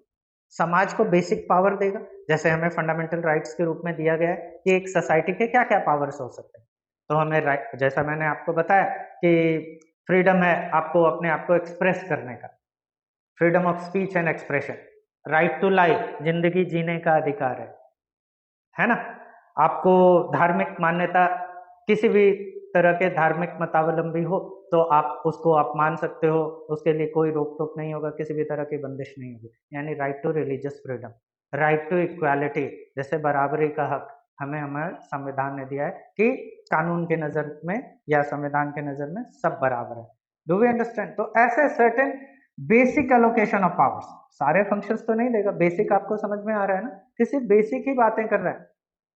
समाज को बेसिक पावर देगा, जैसे हमें फंडामेंटल राइट्स के रूप में दिया गया है कि एक सोसाइटी के क्या क्या पावर्स हो सकते हैं। तो हमें राइट, जैसा मैंने आपको बताया कि फ्रीडम है आपको अपने आप को एक्सप्रेस करने का, freedom of speech and expression, right to life, जिंदगी जीने का अधिकार है ना। आपको धार्मिक मान्यता, किसी भी तरह के धार्मिक मतावलंबी हो तो आप उसको आप मान सकते हो, उसके लिए कोई रोक टोक नहीं होगा, किसी भी तरह की बंदिश नहीं होगी, यानी right to religious freedom, right to equality, जैसे बराबरी का हक हमें हमारे संविधान ने दिया है कि कानून के नजर में या संविधान के नजर में सब बराबर है। Do we understand? तो ऐसे certain basic allocation of powers, सारे फंक्शंस तो नहीं देगा, बेसिक आपको समझ में आ रहा है ना, किसी बेसिक ही बातें कर रहा है,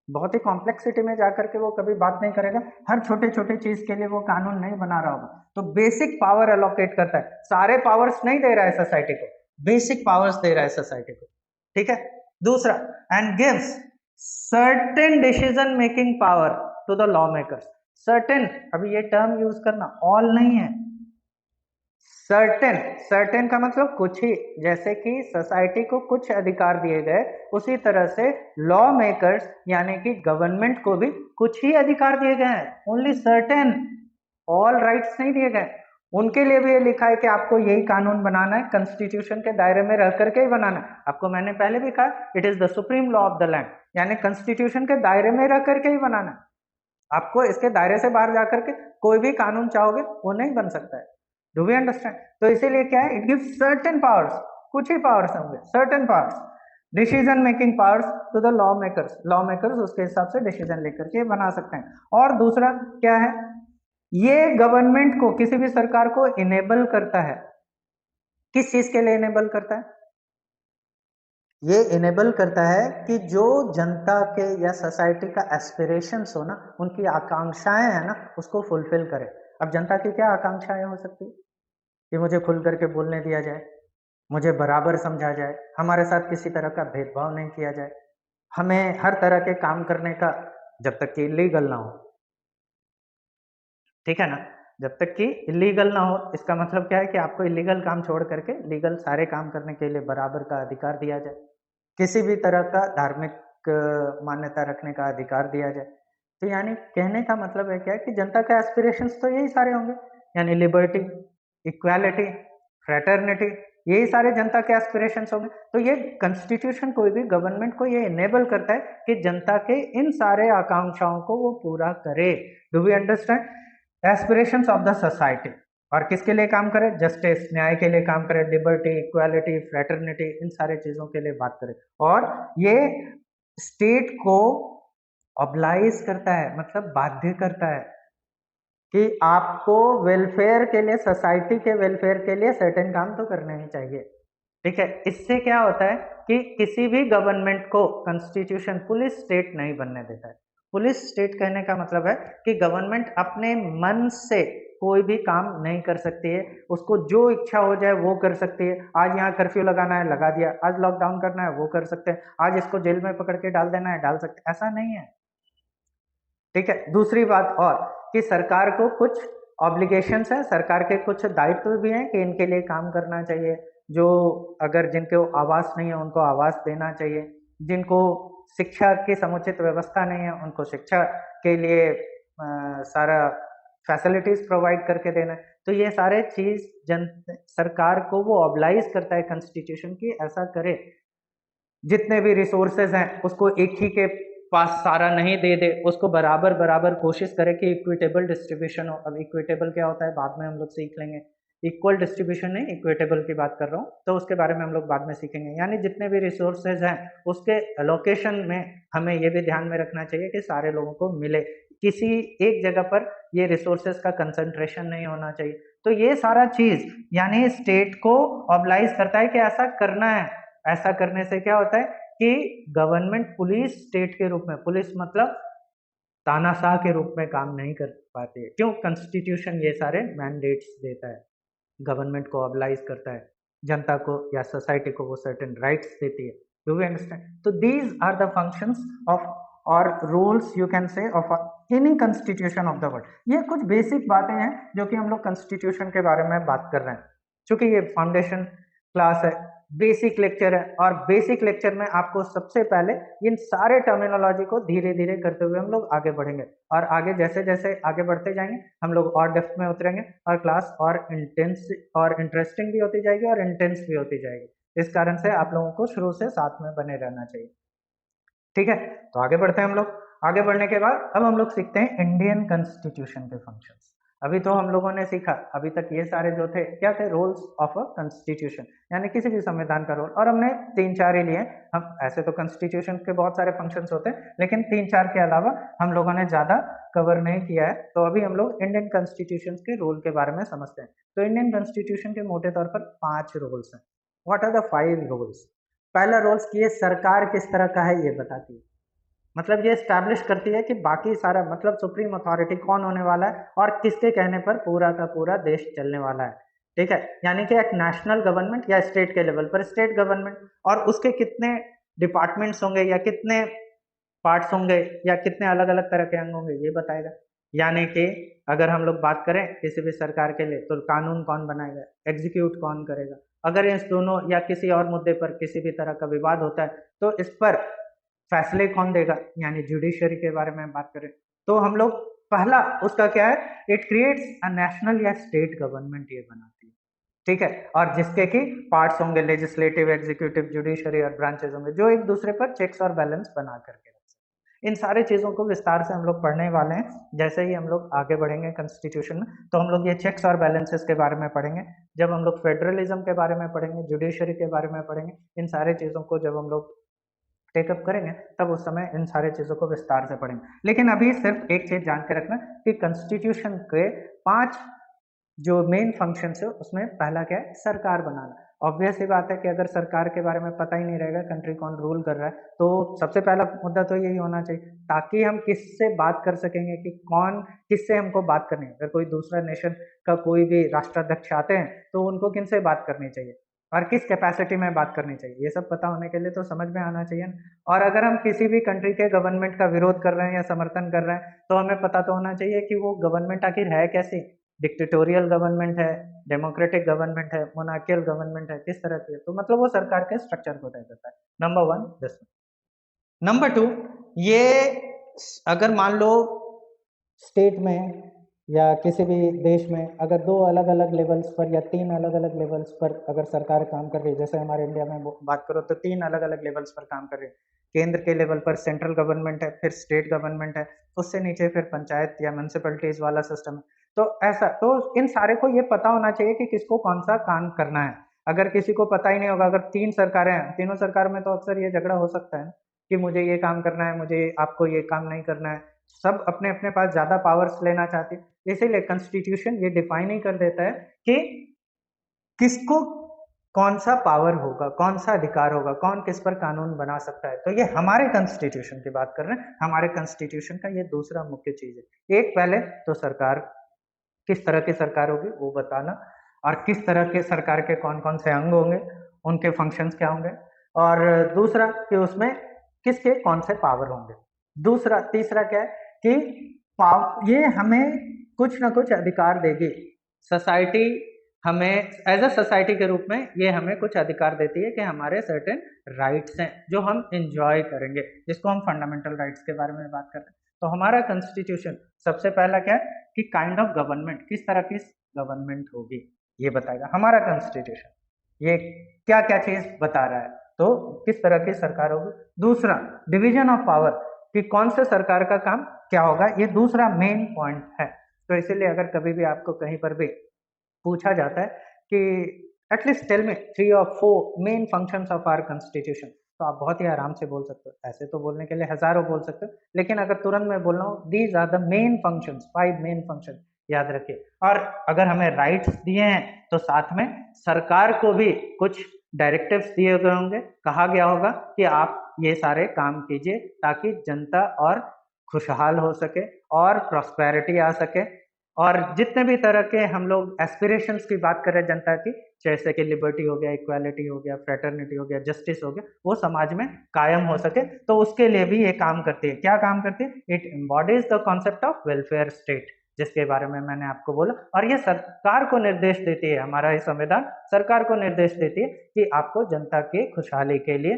बहुत ही कॉम्प्लेक्सिटी में जाकर के वो कभी बात नहीं करेगा, हर छोटे छोटे चीज के लिए वो कानून नहीं बना रहा होगा। तो बेसिक पावर एलोकेट करता है, सारे पावर्स नहीं दे रहा है सोसाइटी को, बेसिक पावर्स दे रहा है सोसाइटी को, ठीक है। दूसरा, and gives certain decision making power to the law makers. Certain, अभी ये टर्म यूज करना, ऑल नहीं है, सर्टेन, सर्टेन का मतलब कुछ ही, जैसे कि सोसाइटी को कुछ अधिकार दिए गए, उसी तरह से लॉ मेकर्स यानी कि गवर्नमेंट को भी कुछ ही अधिकार दिए गए हैं, ओनली सर्टेन, ऑल राइट्स नहीं दिए गए। उनके लिए भी ये लिखा है कि आपको यही कानून बनाना है, कॉन्स्टिट्यूशन के दायरे में रह करके ही बनाना है। आपको मैंने पहले भी कहा, it is the supreme law of the land, यानी कॉन्स्टिट्यूशन के दायरे में रह करके ही बनाना है। आपको इसके दायरे से बाहर जाकर के कोई भी कानून चाहोगे वो नहीं बन सकता है। Do we understand? तो इसीलिए क्या है, इट गिव्स सर्टेन पावर्स, कुछ ही पावर्स होंगे, certain powers, decision making powers to the law makers, law makers उसके हिसाब से डिसीजन लेकर के बना सकते हैं। और दूसरा क्या है, ये गवर्नमेंट को, किसी भी सरकार को इनेबल करता है, किस चीज के लिए इनेबल करता है, ये इनेबल करता है कि जो जनता के या सोसाइटी का एस्पिरेशंस हो ना, उनकी आकांक्षाएं है ना, उसको फुलफिल करे। अब जनता की क्या आकांक्षाएं हो सकती है कि मुझे खुल करके बोलने दिया जाए, मुझे बराबर समझा जाए, हमारे साथ किसी तरह का भेदभाव नहीं किया जाए, हमें हर तरह के काम करने का, जब तक कि इलीगल ना हो, ठीक है ना, जब तक कि इलीगल ना हो, इसका मतलब क्या है कि आपको इलीगल काम छोड़ करके लीगल सारे काम करने के लिए बराबर का अधिकार दिया जाए, किसी भी तरह का धार्मिक मान्यता रखने का अधिकार दिया जाए। तो यानी कहने का मतलब है क्या है कि जनता के एस्पिरेशंस तो यही सारे होंगे, यानी लिबर्टी, इक्वालिटी, फ्रेटर्निटी, यही सारे जनता के एस्पिरेशंस होंगे। तो ये कॉन्स्टिट्यूशन कोई भी गवर्नमेंट को ये इनेबल करता है कि जनता के इन सारे आकांक्षाओं को वो पूरा करे। Do we understand? Aspirations of the society, और किसके लिए काम करे, जस्टिस, न्याय के लिए काम करे, लिबर्टी, इक्वालिटी, फ्रेटर्निटी, इन सारे चीजों के लिए बात करे। और ये स्टेट को ऑब्लाइज करता है, मतलब बाध्य करता है कि आपको वेलफेयर के लिए, सोसाइटी के वेलफेयर के लिए सर्टेन काम तो करने ही चाहिए, ठीक है। इससे क्या होता है कि किसी भी गवर्नमेंट को कॉन्स्टिट्यूशन पुलिस स्टेट नहीं बनने देता है। पुलिस स्टेट कहने का मतलब है कि गवर्नमेंट अपने मन से कोई भी काम नहीं कर सकती है, उसको जो इच्छा हो जाए वो कर सकती है। आज यहाँ कर्फ्यू लगाना है, लगा दिया, आज लॉकडाउन करना है, वो कर सकते हैं, आज इसको जेल में पकड़ के डाल देना है, डाल सकते हैं, ऐसा नहीं है, ठीक है। दूसरी बात और कि सरकार को कुछ ऑब्लिगेशंस है, सरकार के कुछ दायित्व भी हैं कि इनके लिए काम करना चाहिए, जो अगर जिनको आवास नहीं है उनको आवास देना चाहिए, जिनको शिक्षा की समुचित व्यवस्था नहीं है उनको शिक्षा के लिए सारा फैसिलिटीज प्रोवाइड करके देना है। तो ये सारे चीज जन सरकार को वो ऑब्लाइज करता है कॉन्स्टिट्यूशन की ऐसा करे, जितने भी रिसोर्सेज हैं उसको एक ही के पास सारा नहीं दे दे, उसको बराबर बराबर कोशिश करे कि इक्विटेबल डिस्ट्रीब्यूशन हो। अब इक्विटेबल क्या होता है बाद में हम लोग सीख लेंगे, इक्वल डिस्ट्रीब्यूशन नहीं, इक्विटेबल की बात कर रहा हूँ, तो उसके बारे में हम लोग बाद में सीखेंगे। यानी जितने भी रिसोर्सेज हैं उसके एलोकेशन में हमें ये भी ध्यान में रखना चाहिए कि सारे लोगों को मिले, किसी एक जगह पर ये रिसोर्सेज का कंसंट्रेशन नहीं होना चाहिए। तो ये सारा चीज यानी स्टेट को ऑब्लाइज करता है कि ऐसा करना है। ऐसा करने से क्या होता है कि गवर्नमेंट पुलिस स्टेट के रूप में, पुलिस मतलब तानाशाह के रूप में काम नहीं कर पाती है। क्यों? कॉन्स्टिट्यूशन ये सारे मैंडेट्स देता है, गवर्नमेंट को ऑब्लाइज करता है, जनता को या सोसाइटी को वो सर्टेन राइट्स देती है। Do we understand? तो these are the functions of और rules you can say of any constitution of the world. ये कुछ बेसिक बातें हैं जो कि हम लोग कॉन्स्टिट्यूशन के बारे में बात कर रहे हैं। चूंकि ये फाउंडेशन क्लास है बेसिक लेक्चर है और बेसिक लेक्चर में आपको सबसे पहले इन सारे टर्मिनोलॉजी को धीरे धीरे करते हुए हम लोग आगे बढ़ेंगे और आगे जैसे जैसे आगे बढ़ते जाएंगे हम लोग और डेप्थ में उतरेंगे और क्लास और इंटेंस और इंटरेस्टिंग भी होती जाएगी और इंटेंस भी होती जाएगी। इस कारण से आप लोगों को शुरू से साथ में बने रहना चाहिए। ठीक है, तो आगे बढ़ते हैं हम लोग। आगे बढ़ने के बाद अब हम लोग सीखते हैं इंडियन कॉन्स्टिट्यूशन के फंक्शंस। अभी तो हम लोगों ने सीखा, अभी तक ये सारे जो थे क्या थे, रोल्स ऑफ अ कॉन्स्टिट्यूशन, यानी किसी भी संविधान का रोल, और हमने 3-4 ही लिए। हम ऐसे तो कॉन्स्टिट्यूशन के बहुत सारे फंक्शंस होते हैं, लेकिन 3-4 के अलावा हम लोगों ने ज्यादा कवर नहीं किया है। तो अभी हम लोग इंडियन कॉन्स्टिट्यूशन के रोल के बारे में समझते हैं। तो इंडियन कॉन्स्टिट्यूशन के मोटे तौर पर 5 रोल्स हैं। What are the 5 roles? पहला रोल्स की ये सरकार किस तरह का है ये बताती है, मतलब ये स्टैब्लिश करती है कि बाकी सारा मतलब सुप्रीम अथॉरिटी कौन होने वाला है और किसके कहने पर पूरा का पूरा देश चलने वाला है। ठीक है, यानी कि एक नेशनल गवर्नमेंट या स्टेट के लेवल पर स्टेट गवर्नमेंट, और उसके कितने डिपार्टमेंट्स होंगे या कितने पार्ट्स होंगे या कितने अलग अलग तरह के अंग होंगे ये बताएगा। यानी कि अगर हम लोग बात करें किसी भी सरकार के लिए, तो कानून कौन बनाएगा, एग्जीक्यूट कौन करेगा, अगर इस दोनों या किसी और मुद्दे पर किसी भी तरह का विवाद होता है तो इस पर फैसले कौन देगा, यानी जुडिशरी के बारे में बात करें तो हम लोग पहला उसका क्या है, इट क्रिएट्स अ नेशनल या स्टेट गवर्नमेंट ये बनाती है। ठीक है, और जिसके की पार्ट्स होंगे लेजिस्लेटिव, एग्जीक्यूटिव, जुडिशरी और ब्रांचेस होंगे जो एक दूसरे पर चेक्स और बैलेंस बना करके रख सकते। इन सारे चीजों को विस्तार से हम लोग पढ़ने वाले हैं। जैसे ही हम लोग आगे बढ़ेंगे कॉन्स्टिट्यूशन में तो हम लोग ये चेक्स और बैलेंसेस के बारे में पढ़ेंगे। जब हम लोग फेडरलिज्म के बारे में पढ़ेंगे, जुडिशरी के बारे में पढ़ेंगे, इन सारे चीजों को जब हम लोग टेकअप करेंगे तब उस समय इन सारे चीजों को विस्तार से पढ़ेंगे। लेकिन अभी सिर्फ एक चीज जान के रखना कि कॉन्स्टिट्यूशन के 5 जो मेन फंक्शन है उसमें पहला क्या है, सरकार बनाना। ऑब्वियस ही बात है कि अगर सरकार के बारे में पता ही नहीं रहेगा, कंट्री कौन रूल कर रहा है, तो सबसे पहला मुद्दा तो यही होना चाहिए ताकि हम किससे बात कर सकेंगे कि कौन किससे हमको बात करनी है। अगर कोई दूसरा नेशन का कोई भी राष्ट्राध्यक्ष आते हैं तो उनको किनसे बात करनी चाहिए और किस कैपेसिटी में बात करनी चाहिए, ये सब पता होने के लिए तो समझ में आना चाहिए ना। और अगर हम किसी भी कंट्री के गवर्नमेंट का विरोध कर रहे हैं या समर्थन कर रहे हैं तो हमें पता तो होना चाहिए कि वो गवर्नमेंट आखिर है कैसी, डिक्टेटोरियल गवर्नमेंट है, डेमोक्रेटिक गवर्नमेंट है, मोनार्कियल गवर्नमेंट है, किस तरह की है। तो मतलब वो सरकार के स्ट्रक्चर को तय करता है। Number 1 this. नंबर 2, ये अगर मान लो स्टेट में या किसी भी देश में अगर 2 अलग अलग लेवल्स पर या 3 अलग अलग लेवल्स पर अगर सरकार काम कर रही है, जैसे हमारे इंडिया में बात करो तो 3 अलग अलग लेवल्स पर काम कर रही है। केंद्र के लेवल पर सेंट्रल गवर्नमेंट है, फिर स्टेट गवर्नमेंट है, उससे नीचे फिर पंचायत या म्यूनिसिपैलिटीज वाला सिस्टम है। तो ऐसा तो इन सारे को ये पता होना चाहिए कि किसको कौन सा काम करना है। अगर किसी को पता ही नहीं होगा, अगर 3 सरकारें हैं, तीनों सरकार में तो अक्सर ये झगड़ा हो सकता है कि मुझे ये काम करना है, मुझे आपको ये काम नहीं करना है। सब अपने अपने पास ज्यादा पावर्स लेना चाहते हैं, इसीलिए कॉन्स्टिट्यूशन ये डिफाइन ही कर देता है कि किसको कौन सा पावर होगा, कौन सा अधिकार होगा, कौन किस पर कानून बना सकता है। तो ये हमारे कॉन्स्टिट्यूशन की बात कर रहे हैं। हमारे कॉन्स्टिट्यूशन का ये दूसरा मुख्य चीज है। एक पहले तो सरकार, किस तरह की सरकार होगी वो बताना, और किस तरह के सरकार के कौन कौन से अंग होंगे, उनके फंक्शंस क्या होंगे, और दूसरा कि उसमें किसके कौन से पावर होंगे। दूसरा तीसरा क्या है कि ये हमें कुछ ना कुछ अधिकार देगी। सोसाइटी हमें एज अ सोसाइटी के रूप में ये हमें कुछ अधिकार देती है कि हमारे सर्टेन राइट्स हैं जो हम एंजॉय करेंगे, जिसको हम फंडामेंटल राइट्स के बारे में बात कर रहे हैं। तो हमारा कॉन्स्टिट्यूशन सबसे पहला क्या है कि काइंड ऑफ गवर्नमेंट, किस तरह की गवर्नमेंट होगी ये बताएगा हमारा कॉन्स्टिट्यूशन। ये क्या क्या चीज बता रहा है, तो किस तरह की सरकार होगी। दूसरा डिवीजन ऑफ पावर, कि कौन से सरकार का काम क्या होगा, ये दूसरा मेन पॉइंट है। तो इसीलिए अगर कभी भी आपको कहीं पर भी पूछा जाता है कि एटलीस्ट टेल मी 3 और 4 main functions of our constitution, तो आप बहुत ही आराम से बोल सकते हो। ऐसे तो बोलने के लिए हजारों बोल सकते हो, लेकिन अगर तुरंत मैं बोल रहा हूँ these are the main functions, 5 main function याद रखिए। और अगर हमें राइट्स दिए हैं तो साथ में सरकार को भी कुछ डायरेक्टिव्स दिए गए होंगे, कहा गया होगा कि आप ये सारे काम कीजिए ताकि जनता और खुशहाल हो सके और प्रॉस्पेरिटी आ सके। और जितने भी तरह के हम लोग एस्पिरेशंस की बात करें जनता की, जैसे कि लिबर्टी हो गया, इक्वालिटी हो गया, फ्रेटर्निटी हो गया, जस्टिस हो गया, वो समाज में कायम हो सके, तो उसके लिए भी ये काम करती है। क्या काम करती है? It embodies the concept of welfare state, जिसके बारे में मैंने आपको बोला, और ये सरकार को निर्देश देती है, हमारा ये संविधान सरकार को निर्देश देती है कि आपको जनता की खुशहाली के लिए,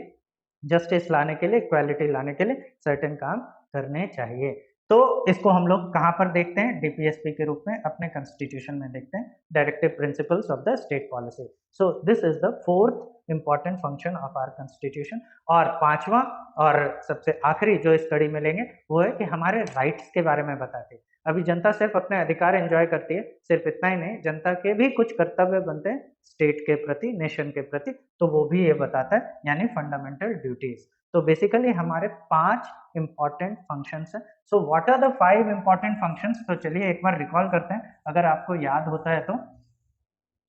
जस्टिस लाने के लिए, इक्वालिटी लाने के लिए सर्टेन काम करने चाहिए। तो इसको हम लोग कहाँ पर देखते हैं? डीपीएसपी के रूप में अपने कॉन्स्टिट्यूशन में देखते हैं, directive principles of the state policy. So this is the fourth important function of our constitution. और पांचवा और सबसे आखिरी जो इस कड़ी में लेंगे वो है कि हमारे राइट्स के बारे में बताते हैं। अभी जनता सिर्फ अपने अधिकार एंजॉय करती है, सिर्फ इतना ही नहीं, जनता के भी कुछ कर्तव्य बनते हैं स्टेट के प्रति, नेशन के प्रति, तो वो भी ये बताता है, यानी फंडामेंटल ड्यूटीज। तो बेसिकली हमारे 5 इंपॉर्टेंट फंक्शंस हैं। So what are the 5 important functions? तो चलिए एक बार रिकॉल करते हैं, अगर आपको याद होता है तो,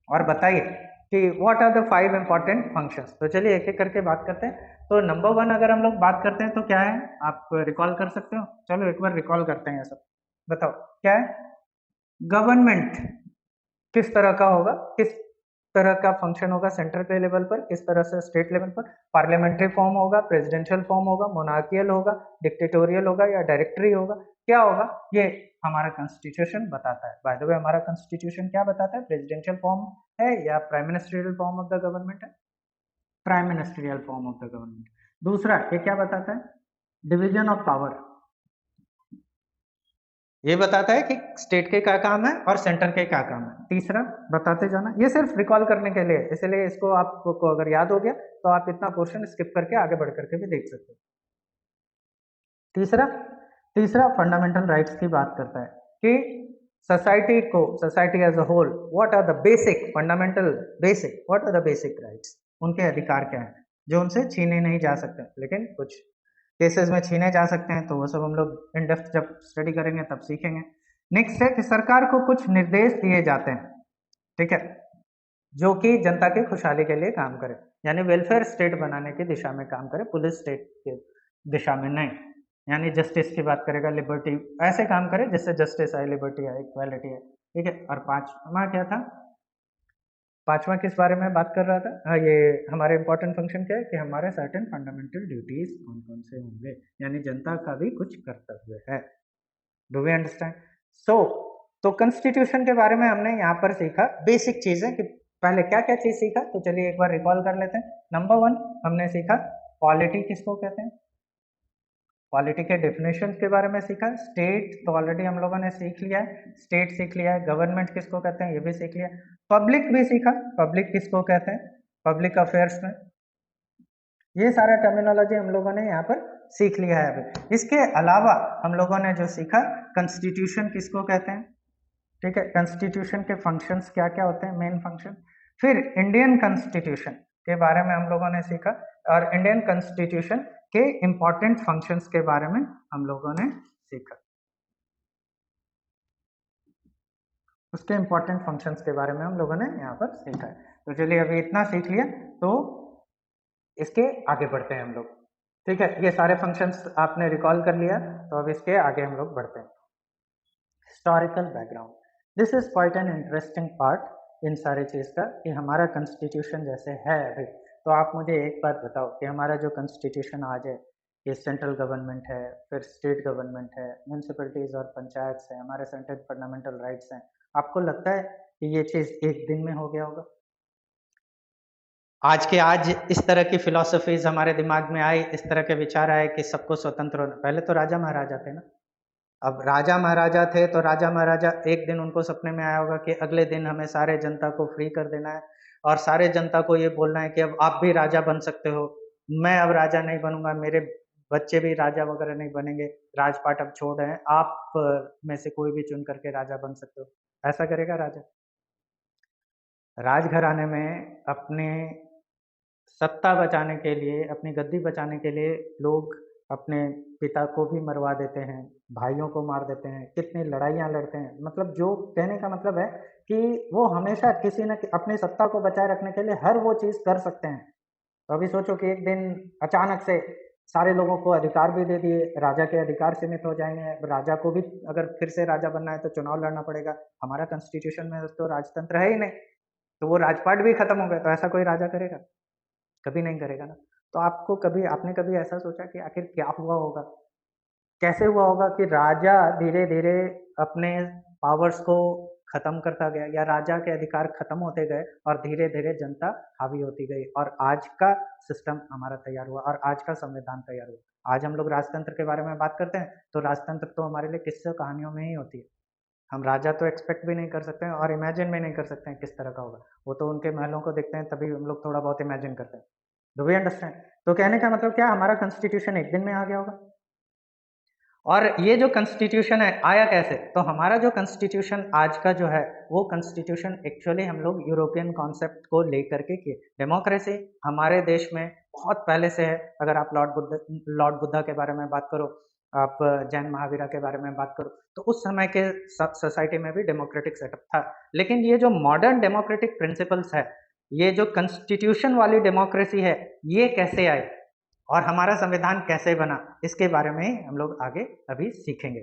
और बताइए कि what are the 5 important functions. तो चलिए एक एक करके बात करते हैं। तो नंबर 1 अगर हम लोग बात करते हैं तो क्या है, आप रिकॉल कर सकते हो? चलो एक बार रिकॉल करते हैं ये सब, बताओ क्या है? गवर्नमेंट किस तरह का होगा, किस तरह का फंक्शन होगा सेंटर के लेवल पर, किस तरह से स्टेट लेवल पर? पार्लियामेंट्री फॉर्म होगा, प्रेसिडेंशियल फॉर्म होगा, मोनार्कियल होगा, डिक्टेटोरियल होगा, या डायरेक्टरी होगा? क्या होगा ये हमारा कॉन्स्टिट्यूशन बताता है। बाय द वे हमारा कॉन्स्टिट्यूशन क्या बताता है? प्रेसिडेंशियल फॉर्म है या prime ministerial form of the government है? Prime ministerial form of the government. दूसरा ये क्या बताता है? डिवीजन ऑफ पावर, ये बताता है कि स्टेट के क्या काम है और सेंटर के क्या काम है। तीसरा बताते जाना, ये सिर्फ रिकॉल करने के लिए, इसलिए इसको आपको अगर याद हो गया तो आप इतना पोर्शन स्किप करके आगे बढ़ करके भी देख सकते हो। तीसरा तीसरा फंडामेंटल राइट्स की बात करता है कि सोसाइटी को, society as a whole, what are the basic fundamental basic, what are the basic rights, उनके अधिकार क्या है जो उनसे छीने नहीं जा सकते, लेकिन कुछ केसेस में छीने जा सकते हैं, तो वो सब हम लोग इन डेप्थ जब स्टडी करेंगे तब सीखेंगे। नेक्स्ट है कि सरकार को कुछ निर्देश दिए जाते हैं, ठीक है, जो कि जनता की खुशहाली के लिए काम करे, यानी वेलफेयर स्टेट बनाने की दिशा में काम करे, पुलिस स्टेट की दिशा में नहीं। यानी जस्टिस की बात करेगा, लिबर्टी, ऐसे काम करे जिससे जस्टिस आए, लिबर्टी आए, इक्वालिटी आए, ठीक है। और पांचवा क्या था? पांचवा किस बारे में बात कर रहा था? हाँ, ये हमारे इंपॉर्टेंट फंक्शन क्या है कि हमारे सर्टेन फंडामेंटल ड्यूटीज कौन कौन से होंगे, यानी जनता का भी कुछ कर्तव्य है। Do we understand? सो तो कॉन्स्टिट्यूशन के बारे में हमने यहाँ पर सीखा बेसिक चीजें कि पहले क्या क्या चीज सीखा, तो चलिए एक बार रिकॉल कर लेते हैं। नंबर 1 हमने सीखा पॉलिटी किसको कहते हैं, पॉलिटी के डेफिनेशन के बारे में सीखा। स्टेट तो ऑलरेडी हम लोगों ने सीख लिया है, स्टेट सीख लिया है। गवर्नमेंट किसको कहते हैं ये भी सीख लिया। पब्लिक भी सीखा, पब्लिक किसको कहते हैं, पब्लिक अफेयर्स में। ये सारा टर्मिनोलॉजी हम लोगों ने यहाँ पर सीख लिया है अभी। इसके अलावा हम लोगों ने जो सीखा, कॉन्स्टिट्यूशन किसको कहते हैं, ठीक है, कॉन्स्टिट्यूशन के फंक्शंस क्या क्या होते हैं, मेन फंक्शन। फिर इंडियन कॉन्स्टिट्यूशन के बारे में हम लोगों ने सीखा, और इंडियन कॉन्स्टिट्यूशन के इंपॉर्टेंट फंक्शंस के बारे में हम लोगों ने सीखा, उसके इंपॉर्टेंट फंक्शंस के बारे में हम लोगों ने यहाँ पर सीखा है। तो चलिए अभी इतना सीख लिया, तो इसके आगे बढ़ते हैं हम लोग, ठीक है। ये सारे फंक्शंस आपने रिकॉल कर लिया, तो अब इसके आगे हम लोग बढ़ते हैं। Historical background, this is quite an interesting part in सारी चीज़ का, कि हमारा कॉन्स्टिट्यूशन जैसे है अभी, तो आप मुझे एक बात बताओ कि हमारा जो कॉन्स्टिट्यूशन आज है, ये सेंट्रल गवर्नमेंट है, फिर स्टेट गवर्नमेंट है, म्यूनसिपलिटीज़ और पंचायत है, हमारे सेंट्रल फंडामेंटल राइट्स हैं, आपको लगता है कि ये चीज़ एक दिन में हो गया होगा? आज के आज इस तरह की फिलॉसफीज हमारे दिमाग में आई, इस तरह के विचार आए कि सबको स्वतंत्र होना। पहले तो राजा महाराजा थे ना, अब राजा महाराजा थे तो राजा महाराजा एक दिन उनको सपने में आया होगा कि अगले दिन हमें सारे जनता को फ्री कर देना है, और सारे जनता को ये बोलना है कि अब आप भी राजा बन सकते हो, मैं अब राजा नहीं बनूंगा, मेरे बच्चे भी राजा वगैरह नहीं बनेंगे, राजपाट अब छोड़ रहे हैं, आप में से कोई भी चुन करके राजा बन सकते हो। ऐसा करेगा राजा? राजघराने में अपने सत्ता बचाने के लिए, अपनी गद्दी बचाने के लिए लोग अपने पिता को भी मरवा देते हैं, भाइयों को मार देते हैं, कितनी लड़ाइयाँ लड़ते हैं। मतलब जो कहने का मतलब है कि वो हमेशा किसी न अपनी सत्ता को बचाए रखने के लिए हर वो चीज़ कर सकते हैं। तो अभी सोचो कि एक दिन अचानक से सारे लोगों को अधिकार भी दे दिए, राजा के अधिकार सीमित हो जाएँगे। अब राजा को भी अगर फिर से राजा बनना है तो चुनाव लड़ना पड़ेगा। हमारा कॉन्स्टिट्यूशन में तो राजतंत्र है ही नहीं, तो वो राजपाट भी खत्म हो गए, तो ऐसा कोई राजा करेगा? कभी नहीं करेगा ना। तो आपको कभी, आपने कभी ऐसा सोचा कि आखिर क्या हुआ होगा कैसे हुआ होगा कि राजा धीरे-धीरे अपने पावर्स को खत्म करता गया या राजा के अधिकार खत्म होते गए और धीरे-धीरे जनता हावी होती गई और आज का सिस्टम हमारा तैयार हुआ और आज का संविधान तैयार हुआ। आज हम लोग राजतंत्र के बारे में बात करते हैं, तो राजतंत्र तो हमारे लिए किस्से कहानियों में ही होती है। हम राजा तो एक्सपेक्ट भी नहीं कर सकते हैं और इमेजिन भी नहीं कर सकते हैं किस तरह का होगा। वो तो उनके महलों को देखते हैं तभी हम लोग थोड़ा बहुत इमेजिन करते हैं। Do we understand? तो कहने का मतलब क्या, हमारा कॉन्स्टिट्यूशन एक दिन में आ गया होगा? और ये जो कॉन्स्टिट्यूशन है आया कैसे? तो हमारा जो कॉन्स्टिट्यूशन आज का जो है वो कॉन्स्टिट्यूशन एक्चुअली हम लोग यूरोपियन कॉन्सेप्ट को लेकर के किए। डेमोक्रेसी हमारे देश में बहुत पहले से है। अगर आप लॉर्ड बुद्धा के बारे में बात करो, आप जैन महावीरा के बारे में बात करो, तो उस समय के सोसाइटी में भी डेमोक्रेटिक सेटअप था। लेकिन ये जो मॉडर्न डेमोक्रेटिक प्रिंसिपल्स है, ये जो कॉन्स्टिट्यूशन वाली डेमोक्रेसी है, ये कैसे आई और हमारा संविधान कैसे बना, इसके बारे में हम लोग आगे अभी सीखेंगे।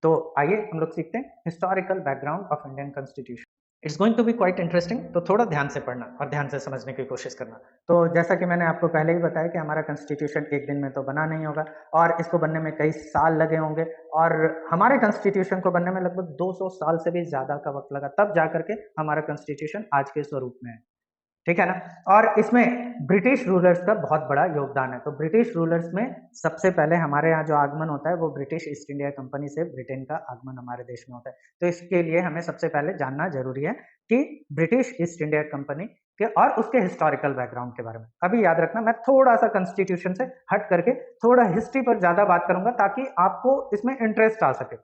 तो आइए हम लोग सीखते हैं historical background of Indian constitution. It's going to be quite interesting, तो थोड़ा ध्यान से पढ़ना और ध्यान से समझने की कोशिश करना। तो जैसा कि मैंने आपको पहले ही बताया कि हमारा कॉन्स्टिट्यूशन एक दिन में तो बना नहीं होगा और इसको बनने में कई साल लगे होंगे और हमारे कॉन्स्टिट्यूशन को बनने में लगभग 200 साल से भी ज़्यादा का वक्त लगा, तब जाकर के हमारा कॉन्स्टिट्यूशन आज के स्वरूप में है। ठीक है ना? और इसमें ब्रिटिश रूलर्स का बहुत बड़ा योगदान है। तो ब्रिटिश रूलर्स में सबसे पहले हमारे यहाँ जो आगमन होता है वो ब्रिटिश ईस्ट इंडिया कंपनी से ब्रिटेन का आगमन हमारे देश में होता है। तो इसके लिए हमें सबसे पहले जानना जरूरी है कि ब्रिटिश ईस्ट इंडिया कंपनी के और उसके हिस्टोरिकल बैकग्राउंड के बारे में। अभी याद रखना, मैं थोड़ा सा कॉन्स्टिट्यूशन से हट करके थोड़ा हिस्ट्री पर ज्यादा बात करूंगा ताकि आपको इसमें इंटरेस्ट आ सके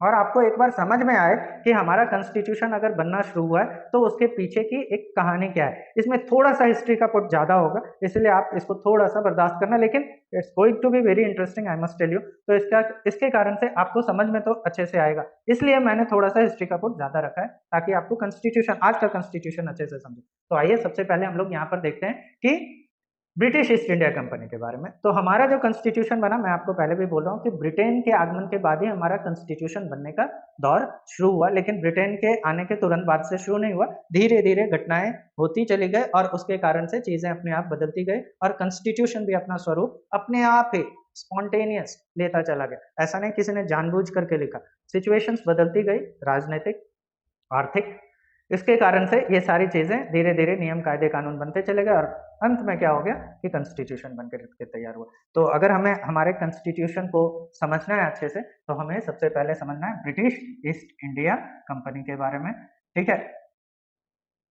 और आपको एक बार समझ में आए कि हमारा कॉन्स्टिट्यूशन अगर बनना शुरू हुआ है तो उसके पीछे की एक कहानी क्या है। इसमें थोड़ा सा हिस्ट्री का पुट ज्यादा होगा, इसलिए आप इसको थोड़ा सा बर्दाश्त करना, लेकिन it's going to be very interesting, I must tell you. तो इसके कारण से आपको समझ में तो अच्छे से आएगा, इसलिए मैंने थोड़ा सा हिस्ट्री का पुट ज्यादा रखा है ताकि आपको कॉन्स्टिट्यूशन, आज का कॉन्स्टिट्यूशन अच्छे से समझे। तो आइए सबसे पहले हम लोग यहाँ पर देखते हैं कि ब्रिटिश ईस्ट इंडिया कंपनी के बारे में। तो हमारा जो कॉन्स्टिट्यूशन बना, मैं आपको पहले भी बोल रहा हूँ कि ब्रिटेन के आगमन के बाद ही हमारा कॉन्स्टिट्यूशन बनने का दौर शुरू हुआ, लेकिन ब्रिटेन के आने के तुरंत बाद से शुरू नहीं हुआ, धीरे धीरे घटनाएं होती चली गई और उसके कारण से चीजें अपने आप बदलती गई और कॉन्स्टिट्यूशन भी अपना स्वरूप अपने आप ही स्पॉन्टेनियस लेता चला गया। ऐसा नहीं किसी ने जानबूझ करके लिखा, सिचुएशंस बदलती गई, राजनीतिक, आर्थिक, इसके कारण से ये सारी चीजें धीरे धीरे नियम कायदे कानून बनते चले गए और अंत में क्या हो गया कि कॉन्स्टिट्यूशन बनकर के तैयार हुआ। तो अगर हमें हमारे कॉन्स्टिट्यूशन को समझना है अच्छे से, तो हमें सबसे पहले समझना है ब्रिटिश ईस्ट इंडिया कंपनी के बारे में। ठीक है,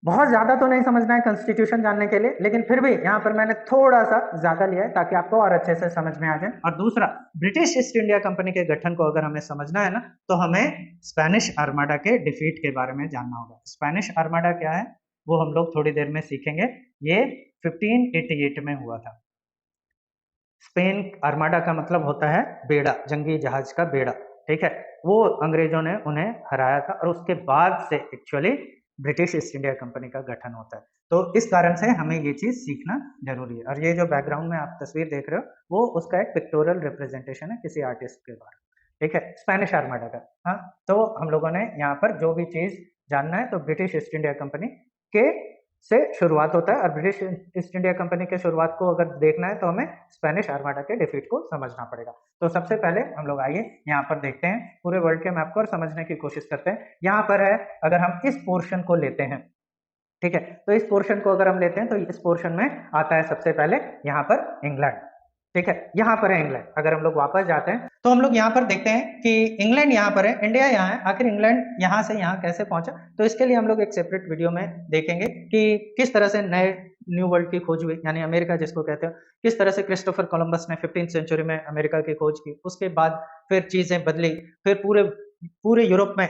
बहुत ज्यादा तो नहीं समझना है कॉन्स्टिट्यूशन जानने के लिए, लेकिन फिर भी यहाँ पर मैंने थोड़ा सा ज्यादा लिया है ताकि आपको और अच्छे से समझ में आ जाए। और दूसरा, ब्रिटिश ईस्ट इंडिया कंपनी के गठन को अगर हमें समझना है ना, तो हमें स्पेनिश आर्माडा के डिफीट के बारे में जानना होगा। स्पेनिश आर्माडा क्या है वो हम लोग थोड़ी देर में सीखेंगे। ये 1588 में हुआ था। स्पेन आर्माडा का मतलब होता है बेड़ा, जंगी जहाज का बेड़ा। ठीक है, वो अंग्रेजों ने उन्हें हराया था और उसके बाद से actually British east India company का गठन होता है। तो इस कारण से हमें ये चीज सीखना जरूरी है। और ये जो बैकग्राउंड में आप तस्वीर देख रहे हो वो उसका एक पिक्टोरियल रिप्रेजेंटेशन है किसी आर्टिस्ट के द्वारा। ठीक है, स्पेनिश आर्माडा का। हाँ, तो हम लोगों ने यहाँ पर जो भी चीज जानना है, तो ब्रिटिश ईस्ट इंडिया कंपनी के से शुरुआत होता है और ब्रिटिश ईस्ट इंडिया कंपनी के शुरुआत को अगर देखना है तो हमें स्पेनिश आर्माडा के डिफीट को समझना पड़ेगा। तो सबसे पहले हम लोग आइए यहाँ पर देखते हैं पूरे वर्ल्ड के मैप को और समझने की कोशिश करते हैं। यहाँ पर है, अगर हम इस पोर्शन को लेते हैं, ठीक है, तो इस पोर्शन को अगर हम लेते हैं तो इस पोर्शन में आता है सबसे पहले यहाँ पर इंग्लैंड। ठीक है, यहाँ पर है इंग्लैंड। अगर हम लोग वापस जाते हैं तो हम लोग यहाँ पर देखते हैं कि इंग्लैंड यहाँ पर है, इंडिया यहाँ है। आखिर इंग्लैंड यहाँ से यहाँ कैसे पहुंचा, तो इसके लिए हम लोग एक सेपरेट वीडियो में देखेंगे कि किस तरह से नए न्यू वर्ल्ड की खोज हुई, यानी अमेरिका जिसको कहते हैं, किस तरह से क्रिस्टोफर कोलंबस ने 15th सेंचुरी में अमेरिका की खोज की। उसके बाद फिर चीजें बदली, फिर पूरे पूरे यूरोप में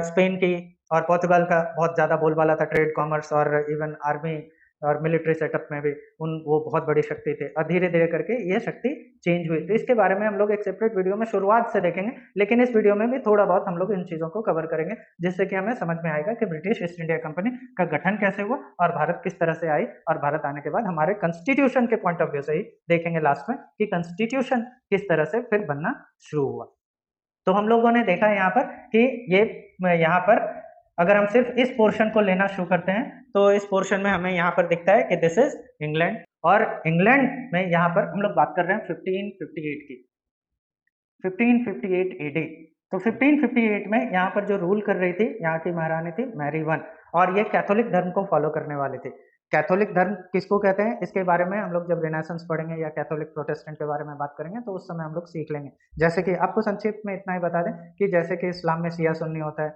स्पेन की और पोर्तुगाल का बहुत ज्यादा बोलबाला था, ट्रेड, कॉमर्स और इवन आर्मी और मिलिट्री सेटअप में भी वो बहुत बड़ी शक्ति थे और धीरे धीरे करके ये शक्ति चेंज हुई। तो इसके बारे में हम लोग एक सेपरेट वीडियो में शुरुआत से देखेंगे, लेकिन इस वीडियो में भी थोड़ा बहुत हम लोग इन चीजों को कवर करेंगे जिससे कि हमें समझ में आएगा कि ब्रिटिश ईस्ट इंडिया कंपनी का गठन कैसे हुआ और भारत किस तरह से आई, और भारत आने के बाद हमारे कॉन्स्टिट्यूशन के पॉइंट ऑफ व्यू से ही देखेंगे लास्ट में कि कॉन्स्टिट्यूशन किस तरह से फिर बनना शुरू हुआ। तो हम लोगों ने देखा यहाँ पर कि ये यहाँ पर अगर हम सिर्फ इस पोर्शन को लेना शुरू करते हैं तो इस पोर्शन में हमें यहाँ पर दिखता है कि दिस इज इंग्लैंड, और इंग्लैंड में यहाँ पर हम लोग बात कर रहे हैं 1558 की। 1558 एडी। तो 1558 में यहाँ पर जो रूल कर रही थी यहाँ की महारानी थी मैरी वन, और ये कैथोलिक धर्म को फॉलो करने वाले थे। कैथोलिक धर्म किसको कहते हैं इसके बारे में हम लोग जब रेनेसांस पढ़ेंगे या कैथोलिक प्रोटेस्टेंट के बारे में बात करेंगे तो उस समय हम लोग सीख लेंगे। जैसे कि आपको संक्षिप्त में इतना ही बता दें कि जैसे कि इस्लाम में शिया सुन्नी होता है,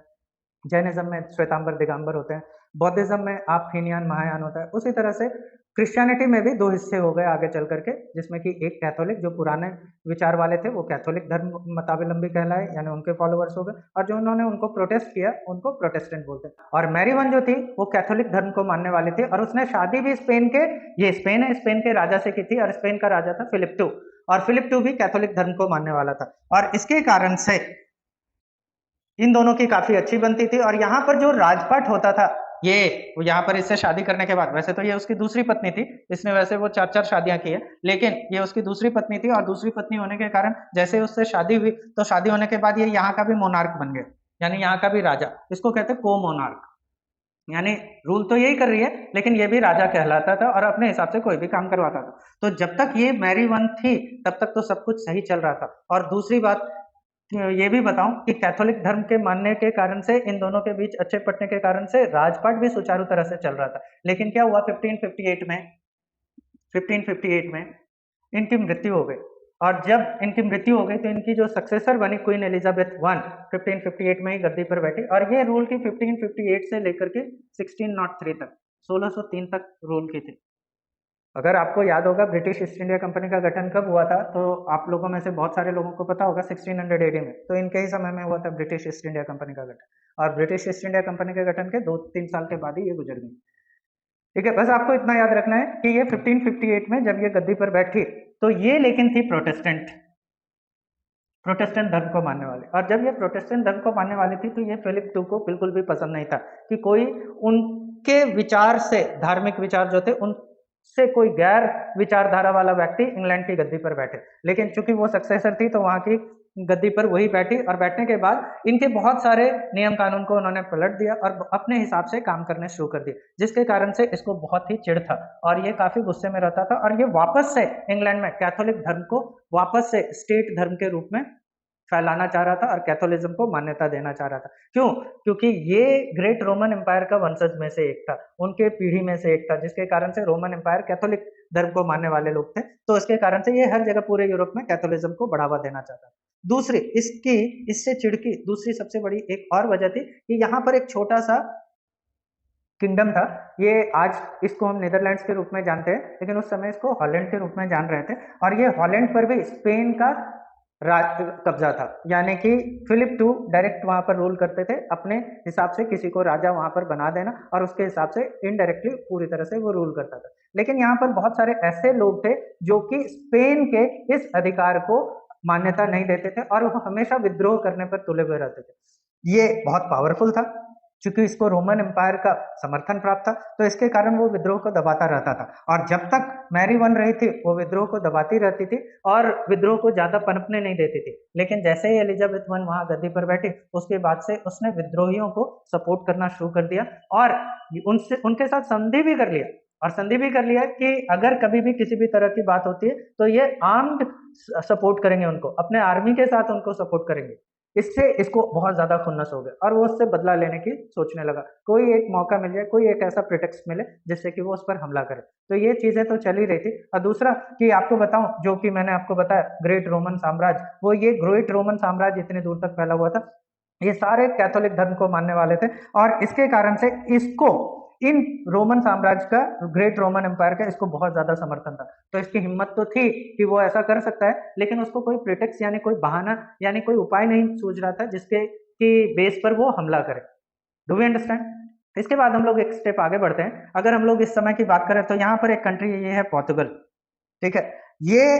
जैनिज्म में श्वेतांबर दिगंबर होते हैं, बौद्धिज्म में आप हीनयान महायान होता है, उसी तरह से क्रिश्चियनिटी में भी दो हिस्से हो गए आगे चल करके, जिसमें कि एक कैथोलिक जो पुराने विचार वाले थे वो कैथोलिक धर्म मतावलंबी कहलाए यानी उनके फॉलोअर्स हो गए, और जो उन्होंने उनको प्रोटेस्ट किया उनको प्रोटेस्टेंट बोलते हैं। और मैरी वन जो थी वो कैथोलिक धर्म को मानने वाली थी, और उसने शादी भी स्पेन के, ये स्पेन है, स्पेन के राजा से की थी, और स्पेन का राजा था फिलिप टू, और फिलिप टू भी कैथोलिक धर्म को मानने वाला था, और इसके कारण से इन दोनों की काफी अच्छी बनती थी। और यहाँ पर जो राजपाट होता था, ये यहाँ पर इससे शादी करने के बाद, वैसे तो ये उसकी दूसरी पत्नी थी, इसने वैसे वो 4-4 शादियां की है, लेकिन ये उसकी दूसरी पत्नी थी, और दूसरी पत्नी होने के कारण जैसे उससे शादी हुई तो शादी होने के बाद ये यहाँ का भी मोनार्क बन गया, यानी यहाँ का भी राजा, इसको कहते हैं को मोनार्क, यानी रूल तो यही कर रही है लेकिन ये भी राजा कहलाता था और अपने हिसाब से कोई भी काम करवाता था। तो जब तक ये मैरी वन थी तब तक तो सब कुछ सही चल रहा था। और दूसरी बात ये भी बताऊं कि कैथोलिक धर्म के मानने के कारण से इन दोनों के बीच अच्छे पटने के कारण से राजपाट भी सुचारू तरह से चल रहा था। लेकिन क्या हुआ 1558 में इनकी मृत्यु हो गई, और जब इनकी मृत्यु हो गई तो इनकी जो सक्सेसर बनी क्वीन एलिजाबेथ वन 1558 में ही गद्दी पर बैठी, और ये रूल की 1558 से लेकर के 1603 तक 1603 तक रूल की थी। अगर आपको याद होगा ब्रिटिश ईस्ट इंडिया कंपनी का गठन कब हुआ था, तो आप लोगों में से बहुत सारे लोगों को पता होगा 1600 एडी में, तो इनके ही समय में हुआ था ब्रिटिश ईस्ट इंडिया कंपनी का गठन, और ब्रिटिश ईस्ट इंडिया कंपनी के गठन के 2-3 साल के बाद ही ये गुजर गई। ठीक है, बस आपको इतना याद रखना है कि ये 1558 में जब ये गद्दी पर बैठी तो ये लेकिन थी प्रोटेस्टेंट, प्रोटेस्टेंट धर्म को मानने वाले, और जब ये प्रोटेस्टेंट धर्म को मानने वाली थी तो ये फिलिप टू को बिल्कुल भी पसंद नहीं था कि कोई उनके विचार से, धार्मिक विचार जो थे उनसे कोई गैर विचारधारा वाला व्यक्ति इंग्लैंड की गद्दी पर बैठे। लेकिन चूंकि वो सक्सेसर थी तो वहां की गद्दी पर वही बैठी, और बैठने के बाद इनके बहुत सारे नियम कानून को उन्होंने पलट दिया और अपने हिसाब से काम करने शुरू कर दिए, जिसके कारण से इसको बहुत ही चिढ़ था और ये काफी गुस्से में रहता था, और ये वापस से इंग्लैंड में कैथोलिक धर्म को वापस से स्टेट धर्म के रूप में फैलाना चाह रहा था और कैथोलिज्म को मान्यता देना चाह रहा था। क्यों? क्योंकि ये ग्रेट रोमन एम्पायर का वंशज में से एक था, उनके पीढ़ी में से एक था, जिसके कारण से रोमन एम्पायर कैथोलिक धर्म को मानने वाले लोग थे, तो इसके कारण से ये हर जगह पूरे यूरोप में कैथोलिज्म को बढ़ावा देना चाहता था। दूसरी इसकी इससे चिढ़ की दूसरी सबसे बड़ी एक और वजह थी कि यहाँ पर एक छोटा सा किंगडम था, ये आज इसको हम नीदरलैंड्स के रूप में जानते हैं, लेकिन उस समय इसको हॉलैंड के रूप में जान रहे थे, और ये हॉलैंड पर भी स्पेन का राज कब्जा था, यानी कि फिलिप टू डायरेक्ट वहां पर रूल करते थे, अपने हिसाब से किसी को राजा वहां पर बना देना और उसके हिसाब से इनडायरेक्टली पूरी तरह से वो रूल करता था। लेकिन यहाँ पर बहुत सारे ऐसे लोग थे जो कि स्पेन के इस अधिकार को मान्यता नहीं देते थे और वो हमेशा विद्रोह करने पर तुले हुए रहते थे। ये बहुत पावरफुल था, चूंकि इसको रोमन एम्पायर का समर्थन प्राप्त था, तो इसके कारण वो विद्रोह को दबाता रहता था, और जब तक मैरी वन रही थी वो विद्रोह को दबाती रहती थी और विद्रोह को ज्यादा पनपने नहीं देती थी। लेकिन जैसे ही एलिजाबेथ वन वहां गद्दी पर बैठी उसके बाद से उसने विद्रोहियों को सपोर्ट करना शुरू कर दिया और उनसे उनके साथ संधि भी कर लिया, और संधि भी कर लिया कि अगर कभी भी किसी भी तरह की बात होती है तो ये आर्म्ड सपोर्ट करेंगे, उनको अपने आर्मी के साथ उनको सपोर्ट करेंगे। इससे इसको बहुत ज्यादा खुन्नस हो गया और वो उससे बदला लेने की सोचने लगा, कोई एक मौका मिल जाए, कोई एक ऐसा प्रिटेक्स्ट मिले जिससे कि वो उस पर हमला करे। तो ये चीजें तो चल ही रही थी। और दूसरा कि आपको बताऊं, जो कि मैंने आपको बताया ग्रेट रोमन साम्राज्य, वो ये ग्रेट रोमन साम्राज्य इतनी दूर तक फैला हुआ था, ये सारे कैथोलिक धर्म को मानने वाले थे, और इसके कारण से इसको इन रोमन साम्राज्य का, ग्रेट रोमन एम्पायर का, इसको बहुत ज्यादा समर्थन था। तो इसकी हिम्मत तो थी कि वो ऐसा कर सकता है, लेकिन उसको कोई प्रिटेक्स यानी कोई बहाना यानी कोई उपाय नहीं सूझ रहा था जिसके की बेस पर वो हमला करे। Do we understand? इसके बाद हम लोग एक स्टेप आगे बढ़ते हैं। अगर हम लोग इस समय की बात करें तो यहाँ पर एक कंट्री ये है पोर्तुगल, ठीक है, ये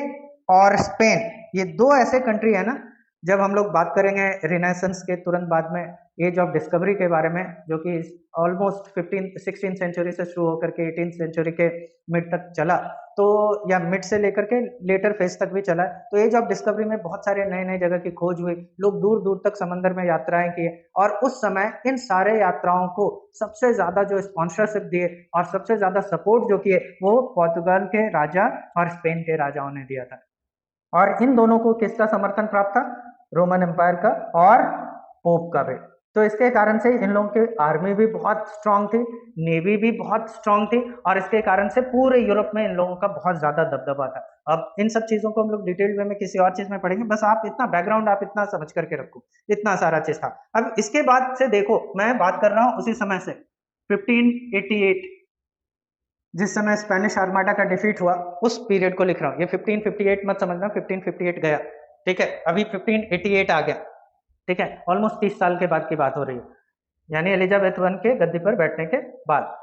और स्पेन, ये दो ऐसे कंट्री है ना, जब हम लोग बात करेंगे रिनेसेंस के तुरंत बाद में एज ऑफ डिस्कवरी के बारे में, जो कि ऑलमोस्ट 16th सेंचुरी से शुरू होकर के 18th सेंचुरी के मिड तक चला, तो या मिड से लेकर के लेटर फेज तक भी चला। तो एज ऑफ डिस्कवरी में बहुत सारे नए नए जगह की खोज हुई, लोग दूर दूर तक समंदर में यात्राएं किए, और उस समय इन सारे यात्राओं को सबसे ज्यादा जो स्पॉन्सरशिप दिए और सबसे ज्यादा सपोर्ट जो किए वो पोर्तुगाल के राजा और स्पेन के राजाओं ने दिया था। और इन दोनों को किसका समर्थन प्राप्त था? रोमन एम्पायर का और पोप का भी। तो इसके कारण से इन लोगों की आर्मी भी बहुत स्ट्रांग थी, नेवी भी बहुत स्ट्रांग थी, और इसके कारण से पूरे यूरोप में इन लोगों का बहुत ज्यादा दबदबा था। अब इन सब चीजों को हम लोग डिटेल वे में किसी और चीज में पढ़ेंगे, बस आप इतना बैकग्राउंड आप इतना समझ करके रखो, इतना सारा चीज था। अब इसके बाद से देखो, मैं बात कर रहा हूं उसी समय से 1588, जिस समय स्पेनिश आर्माडा का डिफीट हुआ, उस पीरियड को लिख रहा हूँ। ये 1558 मत समझना, 1558 गया, ठीक है, अभी 1588 आ गया, ठीक है, ऑलमोस्ट 30 साल के बाद की बात हो रही है, यानी एलिजाबेथ वन के गद्दी पर बैठने के बाद।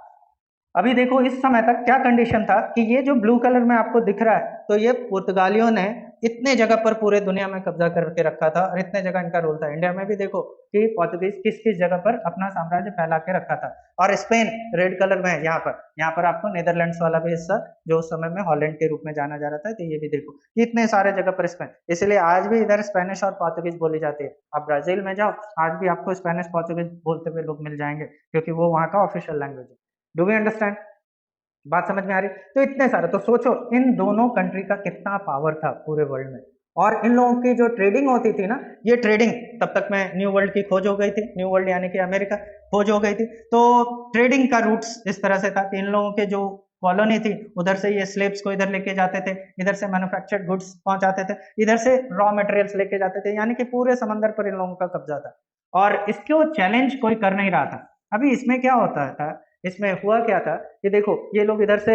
अभी देखो इस समय तक क्या कंडीशन था कि ये जो ब्लू कलर में आपको दिख रहा है, तो ये पुर्तगालियों ने इतने जगह पर पूरे दुनिया में कब्जा करके रखा था, और इतने जगह इनका रोल था। इंडिया में भी देखो कि पोर्तुगीज किस किस जगह पर अपना साम्राज्य फैला के रखा था। और स्पेन रेड कलर में है, यहाँ पर आपको नीदरलैंड्स वाला भी हिस्सा, जो उस समय में हॉलैंड के रूप में जाना जा रहा था, तो ये भी देखो इतने सारे जगह पर स्पेन, इसलिए आज भी इधर स्पेनिश और पोर्तुगीज बोली जाती है। आप ब्राजील में जाओ, आज भी आपको स्पेनिश पोर्तुगीज बोलते हुए लोग मिल जाएंगे, क्योंकि वो वहाँ का ऑफिशियल लैंग्वेज है। Do we understand? बात समझ में आ रही? तो इतने सारे, तो सोचो इन दोनों कंट्री का कितना पावर था पूरे वर्ल्ड में। और इन लोगों की जो ट्रेडिंग होती थी ना, ये ट्रेडिंग तब तक में न्यू वर्ल्ड की खोज हो गई थी, न्यू वर्ल्ड यानी कि अमेरिका खोज हो गई थी। तो ट्रेडिंग का रूट्स इस तरह से था कि इन लोगों के जो कॉलोनी थी, उधर से ये स्लेब्स को इधर लेके जाते थे, इधर से मैन्युफैक्चर्ड गुड्स पहुंचाते थे, इधर से रॉ मटेरियल्स लेके जाते थे, यानी कि पूरे समंदर पर इन लोगों का कब्जा था, और इसको चैलेंज कोई कर नहीं रहा था। अभी इसमें क्या होता था, इसमें हुआ क्या था कि देखो ये लोग इधर से,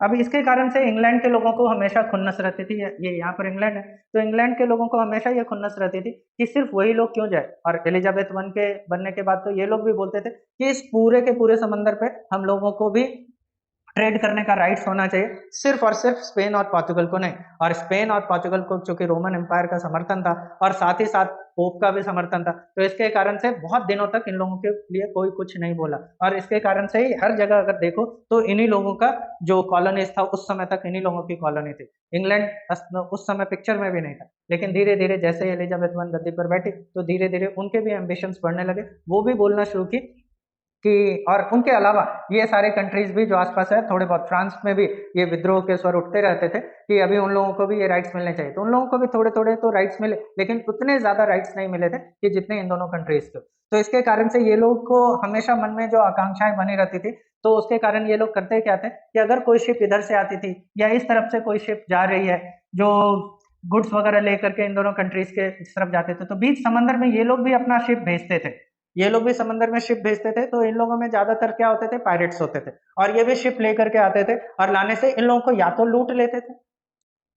अब इसके कारण से इंग्लैंड के लोगों को हमेशा खुन्नस रहती थी, ये यहाँ पर इंग्लैंड है, तो इंग्लैंड के लोगों को हमेशा ये खुन्नस रहती थी कि सिर्फ वही लोग क्यों जाए। और एलिजाबेथ वन के बनने के बाद तो ये लोग भी बोलते थे कि इस पूरे के पूरे समंदर पे हम लोगों को भी ट्रेड करने का राइट्स होना चाहिए, सिर्फ और सिर्फ स्पेन और पोर्चुगल को नहीं। और स्पेन और पोर्चुगल को चूंकि रोमन एम्पायर का समर्थन था, और साथ ही साथ पोप का भी समर्थन था, तो इसके कारण से बहुत दिनों तक इन लोगों के लिए कोई कुछ नहीं बोला। और इसके कारण से ही हर जगह अगर देखो तो इन्हीं लोगों का जो कॉलोनीज था, उस समय तक इन्हीं लोगों की कॉलोनी थी। इंग्लैंड उस समय पिक्चर में भी नहीं था, लेकिन धीरे धीरे जैसे एलिजाबेथ वन गद्दी पर बैठी, तो धीरे धीरे उनके भी एम्बिशंस बढ़ने लगे, वो भी बोलना शुरू की कि, और उनके अलावा ये सारे कंट्रीज भी जो आसपास है, थोड़े बहुत फ्रांस में भी ये विद्रोह के स्वर उठते रहते थे कि अभी उन लोगों को भी ये राइट्स मिलने चाहिए, तो उन लोगों को भी थोड़े थोड़े तो राइट्स मिले, लेकिन उतने ज्यादा राइट्स नहीं मिले थे कि जितने इन दोनों कंट्रीज थे। तो इसके कारण से ये लोग को हमेशा मन में जो आकांक्षाएं बनी रहती थी, तो उसके कारण ये लोग करते क्या थे कि अगर कोई शिप इधर से आती थी, या इस तरफ से कोई शिप जा रही है जो गुड्स वगैरह लेकर के इन दोनों कंट्रीज के तरफ जाते थे, तो बीच समंदर में ये लोग भी अपना शिप भेजते थे, ये लोग भी समंदर में शिप भेजते थे। तो इन लोगों में ज्यादातर क्या होते थे, पायरेट्स होते थे, और ये भी शिप लेकर के आते थे, और लाने से इन लोगों को या तो लूट लेते थे,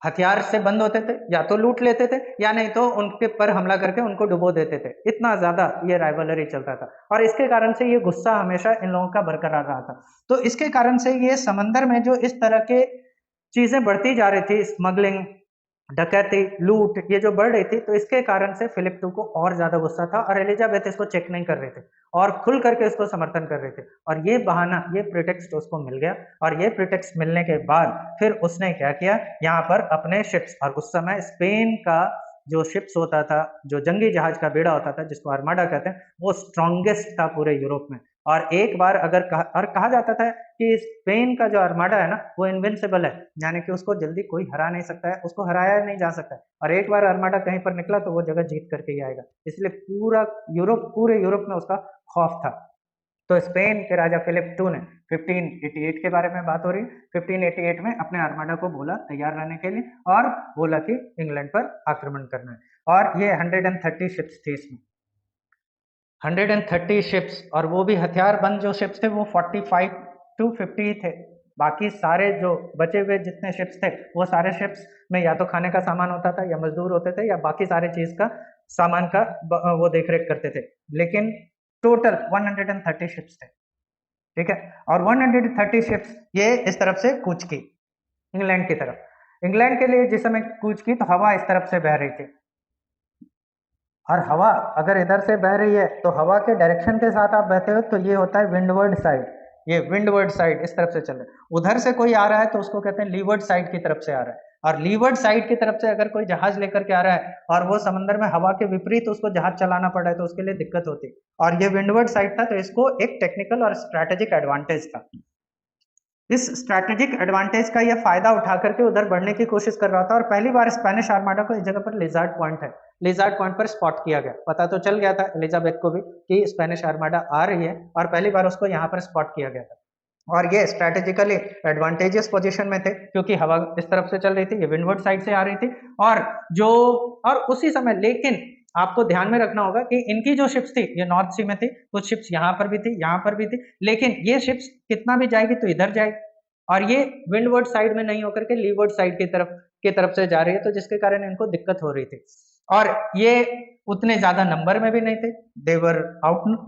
हथियार से बंद होते थे, या तो लूट लेते थे, या नहीं तो उनके पर हमला करके उनको डुबो देते थे। इतना ज्यादा ये राइवलरी चलता था, और इसके कारण से ये गुस्सा हमेशा इन लोगों का बरकरार रहा था। तो इसके कारण से ये समंदर में जो इस तरह के चीजें बढ़ती जा रही थी, स्मगलिंग, डकैती, लूट, ये जो बढ़ रही थी, तो इसके कारण से फिलिप टू को और ज्यादा गुस्सा था, और एलिजाबेथ इसको चेक नहीं कर रहे थे, और खुल करके इसको समर्थन कर रहे थे। और ये बहाना, ये प्रिटेक्स्ट उसको मिल गया, और ये प्रिटेक्स्ट मिलने के बाद फिर उसने क्या किया, यहाँ पर अपने शिप्स, और उस समय स्पेन का जो शिप्स होता था, जो जंगी जहाज का बेड़ा होता था, जिसको आर्माडा कहते हैं, वो स्ट्रॉन्गेस्ट था पूरे यूरोप में। और एक बार अगर कहा जाता था कि स्पेन का जो आर्माडा है ना, वो इनविंसिबल है, यानी कि उसको जल्दी कोई हरा नहीं सकता है, उसको हराया नहीं जा सकता है, और एक बार आर्माडा कहीं पर निकला तो वो जगह जीत करके ही आएगा, इसलिए पूरे यूरोप में उसका खौफ था। तो स्पेन के राजा फिलिप टू ने 1588 के बारे में बात हो रही, 1588 में अपने आर्माडा को बोला तैयार रहने के लिए, और बोला कि इंग्लैंड पर आक्रमण करना है। और ये 130 शिप्स थी इसमें, 130 शिप्स, और वो भी हथियार बंद जो शिप्स थे वो 45 टू 50 थे। बाकी सारे जो बचे हुए जितने शिप्स थे, वो सारे शिप्स में या तो खाने का सामान होता था, या मजदूर होते थे, या बाकी सारे चीज का सामान का वो देख रेख करते थे। लेकिन टोटल 130 शिप्स थे, ठीक है। और 130 शिप्स ये इस तरफ से कूच की इंग्लैंड की तरफ। इंग्लैंड के लिए जिस समय कूच की, तो हवा इस तरफ से बह रही थी, और हवा अगर इधर से बह रही है, तो हवा के डायरेक्शन के साथ आप बहते हो, तो ये होता है विंडवर्ड साइड, ये विंडवर्ड साइड इस तरफ से चल रहा है। उधर से कोई आ रहा है तो उसको कहते हैं लीवर्ड साइड की तरफ से आ रहा है, और लीवर्ड साइड की तरफ से अगर कोई जहाज लेकर के आ रहा है, और वो समंदर में हवा के विपरीत उसको जहाज चलाना पड़ रहा है, तो उसके लिए दिक्कत होती है। और ये विंडवर्ड साइड था, तो इसको एक टेक्निकल और स्ट्रैटेजिक एडवांटेज था। इस स्ट्रैटेजिक एडवांटेज का यह फायदा उठा करके उधर बढ़ने की कोशिश कर रहा था और पहली बार स्पेनिश आर्माडा को इस जगह पर लिजार्ड पॉइंट है, लिजार्ड पॉइंट पर स्पॉट किया गया। पता तो चल गया था एलिजाबेथ को भी कि स्पेनिश आर्माडा आ रही है और पहली बार उसको यहाँ पर स्पॉट किया गया था। और ये स्ट्रैटेजिकली एडवांटेजियस पोजीशन में थे क्योंकि हवा इस तरफ से चल रही थी, ये विंडवर्ड साइड से आ रही थी। और जो और उसी समय लेकिन आपको ध्यान में रखना होगा कि इनकी जो शिप्स थी ये नॉर्थ सी में थी, कुछ शिप्स यहाँ पर भी थी, यहाँ पर भी थी, लेकिन ये शिप्स कितना भी जाएगी तो इधर जाएगी और ये विंडवर्ड साइड में नहीं होकर के लीवर्ड साइड की तरफ से जा रही है, तो जिसके कारण इनको दिक्कत हो रही थी। और ये उतने ज्यादा नंबर में भी नहीं थे,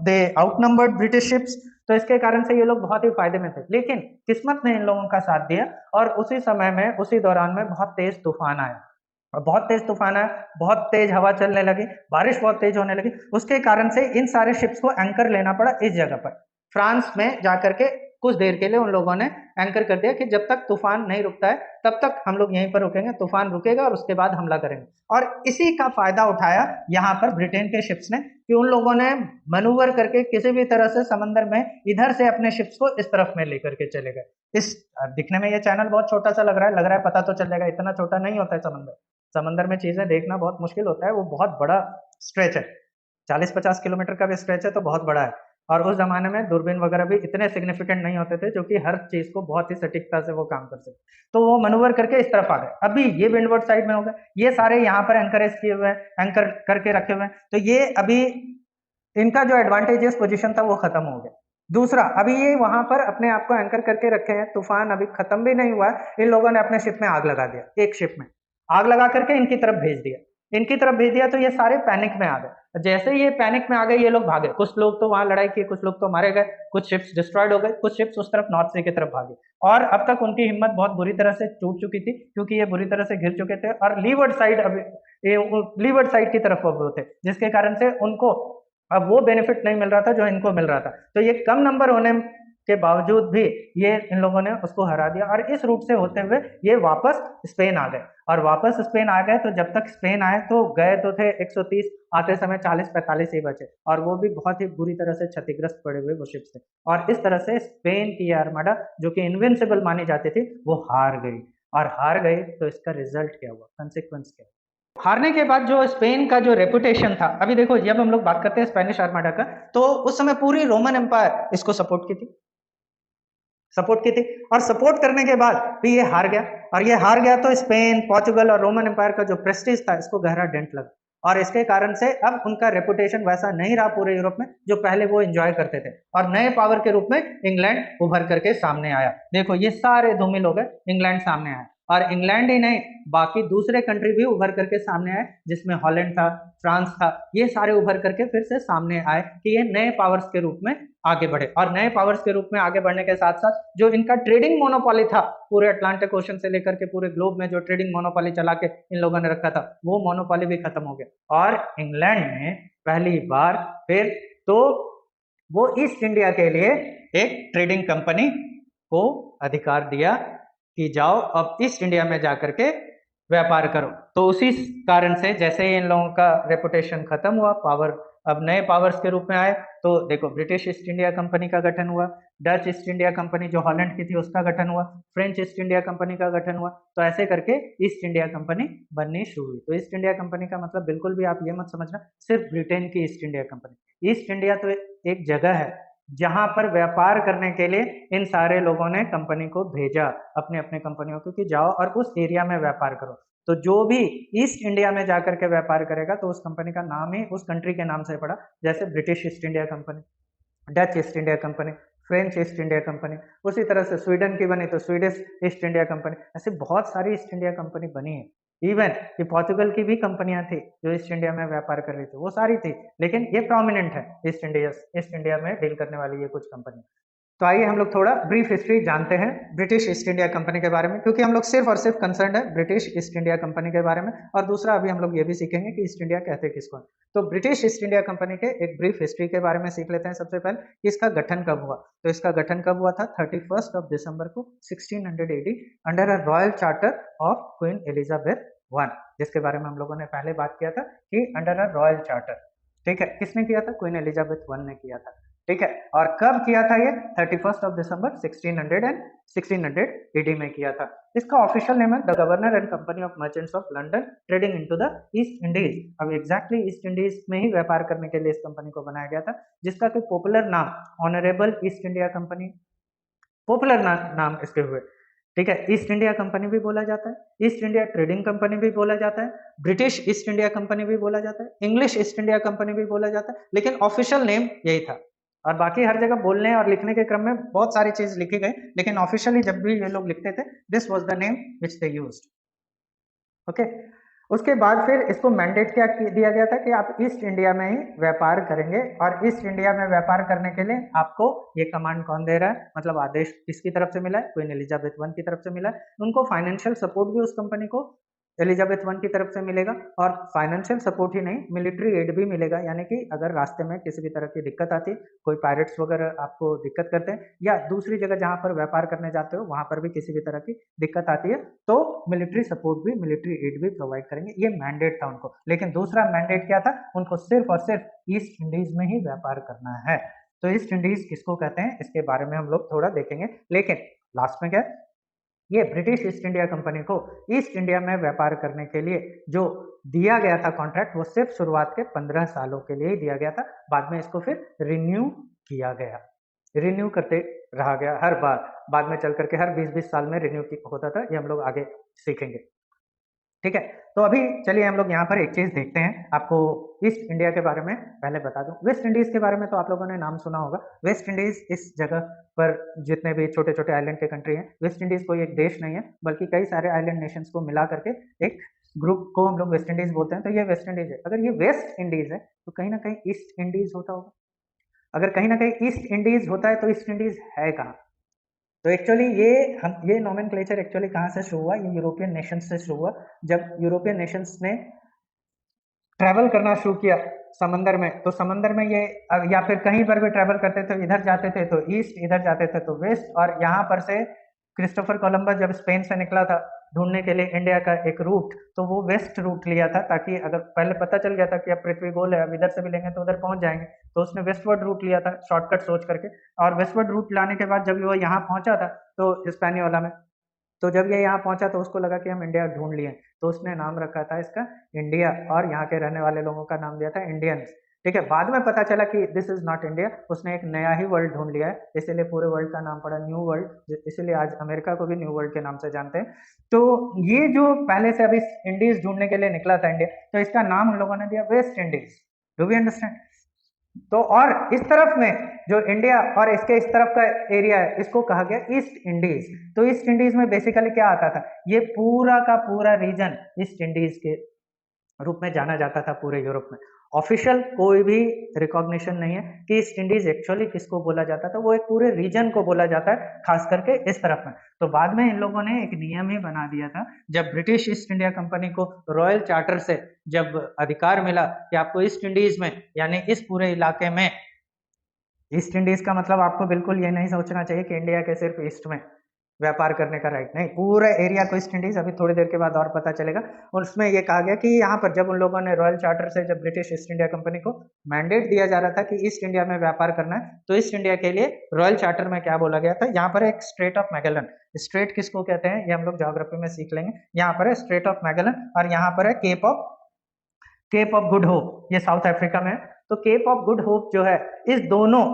दे आउटनंबर्ड ब्रिटिश शिप्स, तो इसके कारण से ये लोग बहुत ही फायदे में थे। लेकिन किस्मत ने इन लोगों का साथ दिया और उसी समय में उसी दौरान में बहुत तेज तूफान आया और बहुत तेज तूफान आया, बहुत तेज हवा चलने लगी, बारिश बहुत तेज होने लगी। उसके कारण से इन सारे शिप्स को एंकर लेना पड़ा इस जगह पर। फ्रांस में जाकर के कुछ देर के लिए उन लोगों ने एंकर कर दिया कि जब तक तूफान नहीं रुकता है तब तक हम लोग यहीं पर रुकेंगे, तूफान रुकेगा और उसके बाद हमला करेंगे। और इसी का फायदा उठाया यहाँ पर ब्रिटेन के शिप्स ने कि उन लोगों ने मैनूवर करके किसी भी तरह से समंदर में इधर से अपने शिप्स को इस तरफ में लेकर के चले गए। इस दिखने में ये चैनल बहुत छोटा सा लग रहा है, पता तो चलेगा इतना छोटा नहीं होता है समंदर। समंदर में चीजें देखना बहुत मुश्किल होता है, वो बहुत बड़ा स्ट्रेच है, 40-50 किलोमीटर का भी स्ट्रेच है, तो बहुत बड़ा है। और उस जमाने में दूरबीन वगैरह भी इतने सिग्निफिकेंट नहीं होते थे जो कि हर चीज को बहुत ही सटीकता से वो काम कर सके। तो वो मनूवर करके इस तरफ आ गए। अभी ये विंडवर्ड साइड में हो गए, ये सारे यहाँ पर एंकरेज किए हुए हैं, एंकर करके रखे हुए हैं, तो ये अभी इनका जो एडवांटेजियस पोजीशन था वो खत्म हो गया। दूसरा, अभी ये वहां पर अपने आप को एंकर करके रखे हैं, तूफान अभी खत्म भी नहीं हुआ है, इन लोगों ने अपने शिप में आग लगा दिया, एक शिप में आग लगा करके इनकी तरफ भेज दिया, इनकी तरफ भेज दिया, तो ये सारे पैनिक में आ गए। जैसे ये पैनिक में आ गए ये लोग भागे, कुछ लोग तो वहां लड़ाई किए, कुछ लोग तो मारे गए, कुछ शिप्स डिस्ट्रॉयड हो गए, कुछ शिप्स उस तरफ नॉर्थ सी की तरफ भागे। और अब तक उनकी हिम्मत बहुत बुरी तरह से टूट चुकी थी क्योंकि ये बुरी तरह से घिर चुके थे और लीवर्ड साइड अभी ये लीवर्ड साइड की तरफ वो थे, जिसके कारण से उनको अब वो बेनिफिट नहीं मिल रहा था जो इनको मिल रहा था। तो ये कम नंबर होने के बावजूद भी ये इन लोगों ने उसको हरा दिया और इस रूट से होते हुए ये वापस स्पेन आ गए। और वापस स्पेन आ गए तो जब तक स्पेन आए तो गए तो थे 130, आते समय 40-45 ही बचे और वो भी बहुत ही बुरी तरह से क्षतिग्रस्त पड़े हुए वो शिप थे। और इस तरह से स्पेन की आर्मडा जो कि इनविंसिबल मानी जाती थी वो हार गई। और हार गई तो इसका रिजल्ट क्या हुआ, कंसिक्वेंस क्या हुआ? हारने के बाद जो स्पेन का जो रेपुटेशन था, अभी देखो जब हम लोग बात करते हैं स्पेनिश आर्माडा का, तो उस समय पूरी रोमन एम्पायर इसको सपोर्ट की थी, और सपोर्ट करने के बाद भी ये हार गया। और ये हार गया तो स्पेन, पोर्चुगल और रोमन एम्पायर का जो प्रेस्टीज था इसको गहरा डेंट लगा और इसके कारण से अब उनका रेपुटेशन वैसा नहीं रहा पूरे यूरोप में जो पहले वो एंजॉय करते थे। और नए पावर के रूप में इंग्लैंड उभर करके सामने आया। देखो ये सारे धूमिल हो गए, इंग्लैंड सामने आया और इंग्लैंड ही नहीं बाकी दूसरे कंट्री भी उभर करके सामने आए, जिसमें हॉलैंड था, फ्रांस था, ये सारे उभर करके फिर से सामने आए कि ये नए पावर्स के रूप में आगे बढ़े। और नए पावर्स के रूप में आगे बढ़ने के साथ साथ जो इनका ट्रेडिंग मोनोपोली था पूरे अटलांटिक ओशन से लेकर के पूरे ग्लोब में जो ट्रेडिंग मोनोपोली चला के इन लोगों ने रखा था वो मोनोपोली भी खत्म हो गया। और इंग्लैंड ने पहली बार फिर तो वो ईस्ट इंडिया के लिए एक ट्रेडिंग कंपनी को अधिकार दिया कि जाओ अब ईस्ट इंडिया में जाकर के व्यापार करो। तो उसी कारण से जैसे ही इन लोगों का रेपुटेशन खत्म हुआ, पावर अब नए पावर्स के रूप में आए, तो देखो ब्रिटिश ईस्ट इंडिया कंपनी का गठन हुआ, डच ईस्ट इंडिया कंपनी जो हॉलैंड की थी उसका गठन हुआ, फ्रेंच ईस्ट इंडिया कंपनी का गठन हुआ। तो ऐसे करके ईस्ट इंडिया कंपनी बननी शुरू हुई। तो ईस्ट इंडिया कंपनी का मतलब बिल्कुल भी आप ये मत समझना सिर्फ ब्रिटेन की east India company. East India तो एक जगह है जहां पर व्यापार करने के लिए इन सारे लोगों ने कंपनी को भेजा, अपने अपने कंपनियों को, कि जाओ और उस एरिया में व्यापार करो। तो जो भी ईस्ट इंडिया में जाकर के व्यापार करेगा तो उस कंपनी का नाम ही उस कंट्री के नाम से पड़ा, जैसे British east India company, Dutch east India company, French east India company, उसी तरह से स्वीडन की बनी तो स्वीडिश ईस्ट इंडिया कंपनी। ऐसे बहुत सारी ईस्ट इंडिया कंपनी बनी है। इवन कि पोर्चुगल की भी कंपनियां थी जो ईस्ट इंडिया में व्यापार कर रही थी, वो सारी थी, लेकिन ये प्रोमिनेंट है ईस्ट इंडिया में डील करने वाली ये कुछ कंपनी। तो आइए हम लोग थोड़ा ब्रीफ हिस्ट्री जानते हैं ब्रिटिश ईस्ट इंडिया कंपनी के बारे में, क्योंकि हम लोग सिर्फ और सिर्फ कंसर्न है ब्रिटिश ईस्ट इंडिया कंपनी के बारे में। और दूसरा अभी हम लोग ये भी सीखेंगे कि ईस्ट इंडिया कहते किसको। तो ब्रिटिश ईस्ट इंडिया कंपनी के एक ब्रीफ हिस्ट्री के बारे में सीख लेते हैं। सबसे पहले कि इसका गठन कब हुआ। तो इसका गठन कब हुआ था? 31 दिसंबर को 1600 AD under a royal charter of queen Elizabeth I, जिसके बारे में हम लोगों ने पहले बात किया था कि अंडर अ रॉयल चार्टर। ठीक है, किसने किया था? क्वीन एलिजाबेथ I ने किया था। ठीक है। और कब किया था ये? 31 ऑफ दिसंबर 1600 एडी में किया था। इसका ऑफिशियल नेम है the governor and company of merchants of London trading into the east Indies. अब एग्जैक्टली ईस्ट इंडीज में ही व्यापार करने के लिए इस कंपनी को बनाया गया था, जिसका कोई पॉपुलर नाम honourable east India company, popular नाम इसके हुए। ठीक है, ईस्ट इंडिया कंपनी भी बोला जाता है, ईस्ट इंडिया ट्रेडिंग कंपनी भी बोला जाता है, ब्रिटिश ईस्ट इंडिया कंपनी भी बोला जाता है, इंग्लिश ईस्ट इंडिया कंपनी भी बोला जाता है, लेकिन ऑफिशियल नेम यही था। और बाकी हर जगह बोलने और लिखने के क्रम में बहुत सारी चीज लिखी गई, लेकिन ऑफिशियली जब भी ये लोग लिखते थे, this was the name which they used. Okay, उसके बाद फिर इसको मैंडेट क्या दिया गया था कि आप ईस्ट इंडिया में ही व्यापार करेंगे, और ईस्ट इंडिया में व्यापार करने के लिए आपको ये कमांड कौन दे रहा है, मतलब आदेश किसकी तरफ से मिला है? क्वीन एलिजाबेथ वन की तरफ से मिला है। उनको फाइनेंशियल सपोर्ट भी उस कंपनी को एलिजाबेथ वन की तरफ से मिलेगा, और फाइनेंशियल सपोर्ट ही नहीं, मिलिट्री एड भी मिलेगा। यानी कि अगर रास्ते में किसी भी तरह की दिक्कत आती, कोई पायरेट्स वगैरह आपको दिक्कत करते हैं, या दूसरी जगह जहां पर व्यापार करने जाते हो वहां पर भी किसी भी तरह की दिक्कत आती है, तो मिलिट्री सपोर्ट भी, मिलिट्री एड भी प्रोवाइड करेंगे। ये मैंडेट था उनको। लेकिन दूसरा मैंडेट क्या था? उनको सिर्फ और सिर्फ ईस्ट इंडीज में ही व्यापार करना है। तो ईस्ट इंडीज किसको कहते हैं, इसके बारे में हम लोग थोड़ा देखेंगे। लेकिन लास्ट में क्या, ये ब्रिटिश ईस्ट इंडिया कंपनी को ईस्ट इंडिया में व्यापार करने के लिए जो दिया गया था कॉन्ट्रैक्ट, वो सिर्फ शुरुआत के 15 सालों के लिए ही दिया गया था। बाद में इसको फिर रिन्यू किया गया, रिन्यू करते रहा गया हर बार, बाद में चल करके हर 20-20 साल में रिन्यू होता था। ये हम लोग आगे सीखेंगे। ठीक है, तो अभी चलिए हम लोग यहाँ पर एक चीज देखते हैं। आपको ईस्ट इंडिया के बारे में पहले बता दूं। वेस्ट इंडीज के बारे में तो आप लोगों ने नाम सुना होगा। वेस्ट इंडीज इस जगह पर जितने भी छोटे छोटे आइलैंड के कंट्री हैं, वेस्ट इंडीज कोई एक देश नहीं है, बल्कि कई सारे आइलैंड नेशंस को मिला करके एक ग्रुप को हम लोग वेस्ट इंडीज बोलते हैं। तो ये वेस्ट इंडीज है। अगर ये वेस्ट इंडीज है तो कहीं ना कहीं ईस्ट इंडीज होता होगा। अगर कहीं ना कहीं ईस्ट इंडीज होता है तो ईस्ट इंडीज है कहाँ? तो एक्चुअली ये नोमेनक्लेचर एक्चुअली कहाँ से शुरू हुआ? ये यूरोपियन नेशंस से शुरू हुआ। जब यूरोपियन नेशंस ने ट्रैवल करना शुरू किया समंदर में, तो समंदर में ये या फिर कहीं पर भी ट्रैवल करते थे, इधर जाते थे तो ईस्ट, इधर जाते थे तो वेस्ट। और यहाँ पर से क्रिस्टोफर कोलंबस जब स्पेन से निकला था ढूंढने के लिए इंडिया का एक रूट, तो वो वेस्ट रूट लिया था, ताकि अगर पहले पता चल गया था कि अब पृथ्वी गोल है, अब इधर से भी लेंगे तो उधर पहुंच जाएंगे, तो उसने वेस्टवर्ड रूट लिया था शॉर्टकट सोच करके। और वेस्टवर्ड रूट लाने के बाद जब वो यहाँ पहुंचा था तो हिस्पैनियोला में, तो जब ये यहाँ पहुंचा तो उसको लगा कि हम इंडिया ढूंढ लिए, तो उसने नाम रखा था इसका इंडिया, और यहाँ के रहने वाले लोगों का नाम दिया था इंडियंस। ठीक है, बाद में पता चला कि दिस इज नॉट इंडिया, उसने एक नया ही वर्ल्ड ढूंढ लिया है, इसीलिए पूरे वर्ल्ड का नाम पड़ा न्यू वर्ल्ड, इसीलिए आज अमेरिका को भी न्यू वर्ल्ड के नाम से जानते हैं। तो ये जो पहले से अभी इंडीज ढूंढने के लिए निकला था इंडिया, तो इसका नाम हम लोगों ने दिया West Indies. Do we understand? तो और इस तरफ में जो इंडिया और इसके इस तरफ का एरिया है, इसको कहा गया ईस्ट इंडीज। तो ईस्ट इंडीज में बेसिकली क्या आता था? ये पूरा का पूरा रीजन ईस्ट इंडीज के रूप में जाना जाता था पूरे यूरोप में। ऑफिशियल कोई भी रिकॉग्निशन नहीं है कि ईस्ट इंडीज एक्चुअली किसको बोला जाता था, वो एक पूरे रीजन को बोला जाता है, खास करके इस तरफ में। तो बाद में इन लोगों ने एक नियम ही बना दिया था, जब ब्रिटिश ईस्ट इंडिया कंपनी को रॉयल चार्टर से जब अधिकार मिला कि आपको ईस्ट इंडीज में, यानी इस पूरे इलाके में, ईस्ट इंडीज का मतलब आपको बिल्कुल ये नहीं सोचना चाहिए कि इंडिया के सिर्फ ईस्ट में व्यापार करने का राइट, नहीं, पूरे एरिया को ईस्ट इंडीज। अभी थोड़ी देर के बाद और पता चलेगा। और उसमें ये कहा गया कि यहाँ पर जब उन लोगों ने रॉयल चार्टर से जब ब्रिटिश ईस्ट इंडिया कंपनी को मैंडेट दिया जा रहा था कि ईस्ट इंडिया में व्यापार करना है, तो ईस्ट इंडिया के लिए रॉयल चार्टर में क्या बोला गया था? यहाँ पर एक स्ट्रेट ऑफ मैगेलन, स्ट्रेट किसको कहते हैं ये हम लोग ज्योग्राफी में सीख लेंगे। यहाँ पर है स्ट्रेट ऑफ मैगेलन, और यहाँ पर है केप ऑफ गुड होप, ये साउथ अफ्रीका में है। तो केप ऑफ गुड होप जो है, इस दोनों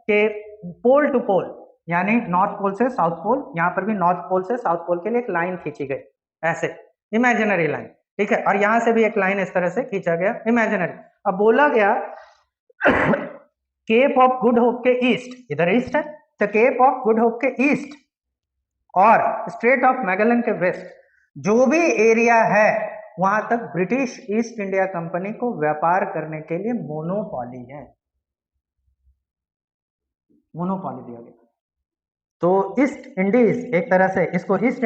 के पोल टू पोल, यानी नॉर्थ पोल से साउथ पोल, यहाँ पर भी नॉर्थ पोल से साउथ पोल के लिए एक लाइन खींची गई, ऐसे इमेजिनरी लाइन। ठीक है, और यहां से भी एक लाइन इस तरह से खींचा गया, इमेजिनरी। अब बोला गया केप ऑफ गुड होप के ईस्ट, इधर ईस्ट है, तो केप ऑफ गुड होप के ईस्ट और स्ट्रेट ऑफ मैगेलन के वेस्ट जो भी एरिया है, वहां तक ब्रिटिश ईस्ट इंडिया कंपनी को व्यापार करने के लिए मोनोपॉली है, मोनोपॉली दिया गया। तो ईस्ट इंडीज एक तरह से, इसको ईस्ट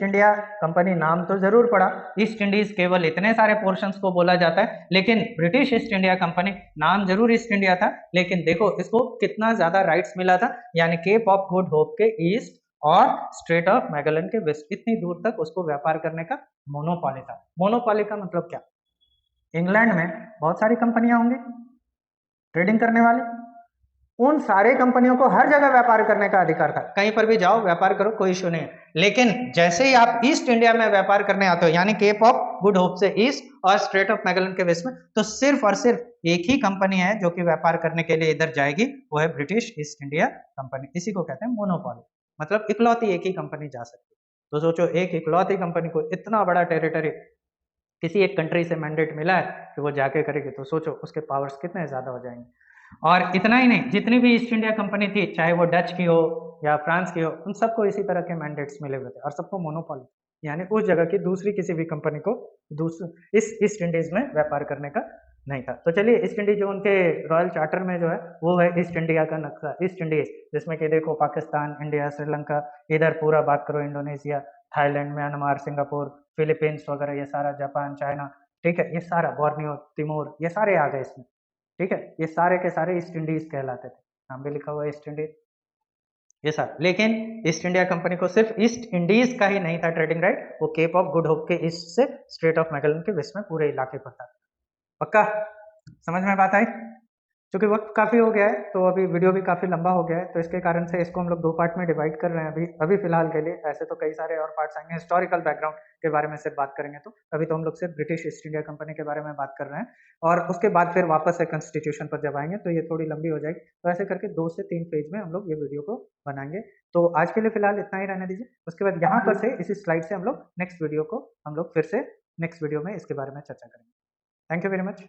इंडिया कंपनी नाम तो जरूर पड़ा, ईस्ट इंडीज केवल इतने सारे पोर्शंस को बोला जाता है, लेकिन ब्रिटिश ईस्ट इंडिया कंपनी नाम जरूर ईस्ट इंडिया था, लेकिन देखो इसको कितना ज्यादा राइट्स मिला था, यानी केप ऑफ गुड होप के ईस्ट और स्ट्रेट ऑफ मैगेलन के वेस्ट, इतनी दूर तक उसको व्यापार करने का मोनोपॉली था। मोनोपॉली का मतलब क्या? इंग्लैंड में बहुत सारी कंपनियां होंगी ट्रेडिंग करने वाली, उन सारे कंपनियों को हर जगह व्यापार करने का अधिकार था, कहीं पर भी जाओ व्यापार करो, कोई इशू नहीं है। लेकिन जैसे ही आप ईस्ट इंडिया में व्यापार करने आते हो, यानी केप ऑफ गुड होप से ईस्ट और स्ट्रेट ऑफ मैगेलन के वेस्ट में, तो सिर्फ और सिर्फ एक ही कंपनी है जो कि व्यापार करने के लिए इधर जाएगी, वो है ब्रिटिश ईस्ट इंडिया कंपनी। इसी को कहते हैं मोनोपोली, मतलब इकलौती एक ही कंपनी जा सकती है। तो सोचो, एक इकलौती कंपनी को इतना बड़ा टेरिटरी किसी एक कंट्री से मैंडेट मिला है कि वो जाके करेगी, तो सोचो उसके पावर्स कितने ज्यादा हो जाएंगे। और इतना ही नहीं, जितनी भी ईस्ट इंडिया कंपनी थी, चाहे वो डच की हो या फ्रांस की हो, उन सबको इसी तरह के मैंडेट्स मिले हुए थे और सबको मोनोपोली, यानी उस जगह की दूसरी किसी भी कंपनी को इस ईस्ट इंडीज में व्यापार करने का नहीं था। तो चलिए, ईस्ट इंडीज जो उनके रॉयल चार्टर में जो है वो है ईस्ट इंडिया का नक्शा, ईस्ट इंडीज, जिसमें कि देखो पाकिस्तान, इंडिया, श्रीलंका, इधर पूरा बात करो Indonesia, Thailand, Myanmar, Singapore, Philippines वगैरह, ये सारा, जापान, चाइना, ठीक है, ये सारा, बोर्नियो, तिमोर, ये सारे आ गए इसमें। ठीक है, ये सारे के सारे ईस्ट इंडीज कहलाते थे, नाम भी लिखा हुआ है ईस्ट इंडीज, ये सारा। लेकिन ईस्ट इंडिया कंपनी को सिर्फ ईस्ट इंडीज का ही नहीं था ट्रेडिंग राइट, वो केप ऑफ गुड होप के ईस्ट से स्ट्रेट ऑफ मैगेलन के वेस्ट में पूरे इलाके पर था। पक्का समझ में बात आई? क्योंकि वक्त काफ़ी हो गया है, तो अभी वीडियो भी काफ़ी लंबा हो गया है, तो इसके कारण से इसको हम लोग दो पार्ट में डिवाइड कर रहे हैं अभी अभी फिलहाल के लिए। ऐसे तो कई सारे और पार्ट्स आएंगे, हिस्टोरिकल बैकग्राउंड के बारे में सिर्फ बात करेंगे, तो अभी तो हम लोग सिर्फ ब्रिटिश ईस्ट इंडिया कंपनी के बारे में बात कर रहे हैं, और उसके बाद फिर वापस से कॉन्स्टिट्यूशन पर जब आएंगे तो ये थोड़ी लंबी हो जाएगी। तो ऐसे करके 2 से 3 पेज में हम लोग ये वीडियो को बनाएंगे। तो आज के लिए फिलहाल इतना ही रहने दीजिए, उसके बाद यहाँ पर से इसी स्लाइड से हम लोग नेक्स्ट वीडियो को हम लोग फिर से नेक्स्ट वीडियो में इसके बारे में चर्चा करेंगे। Thank you very much.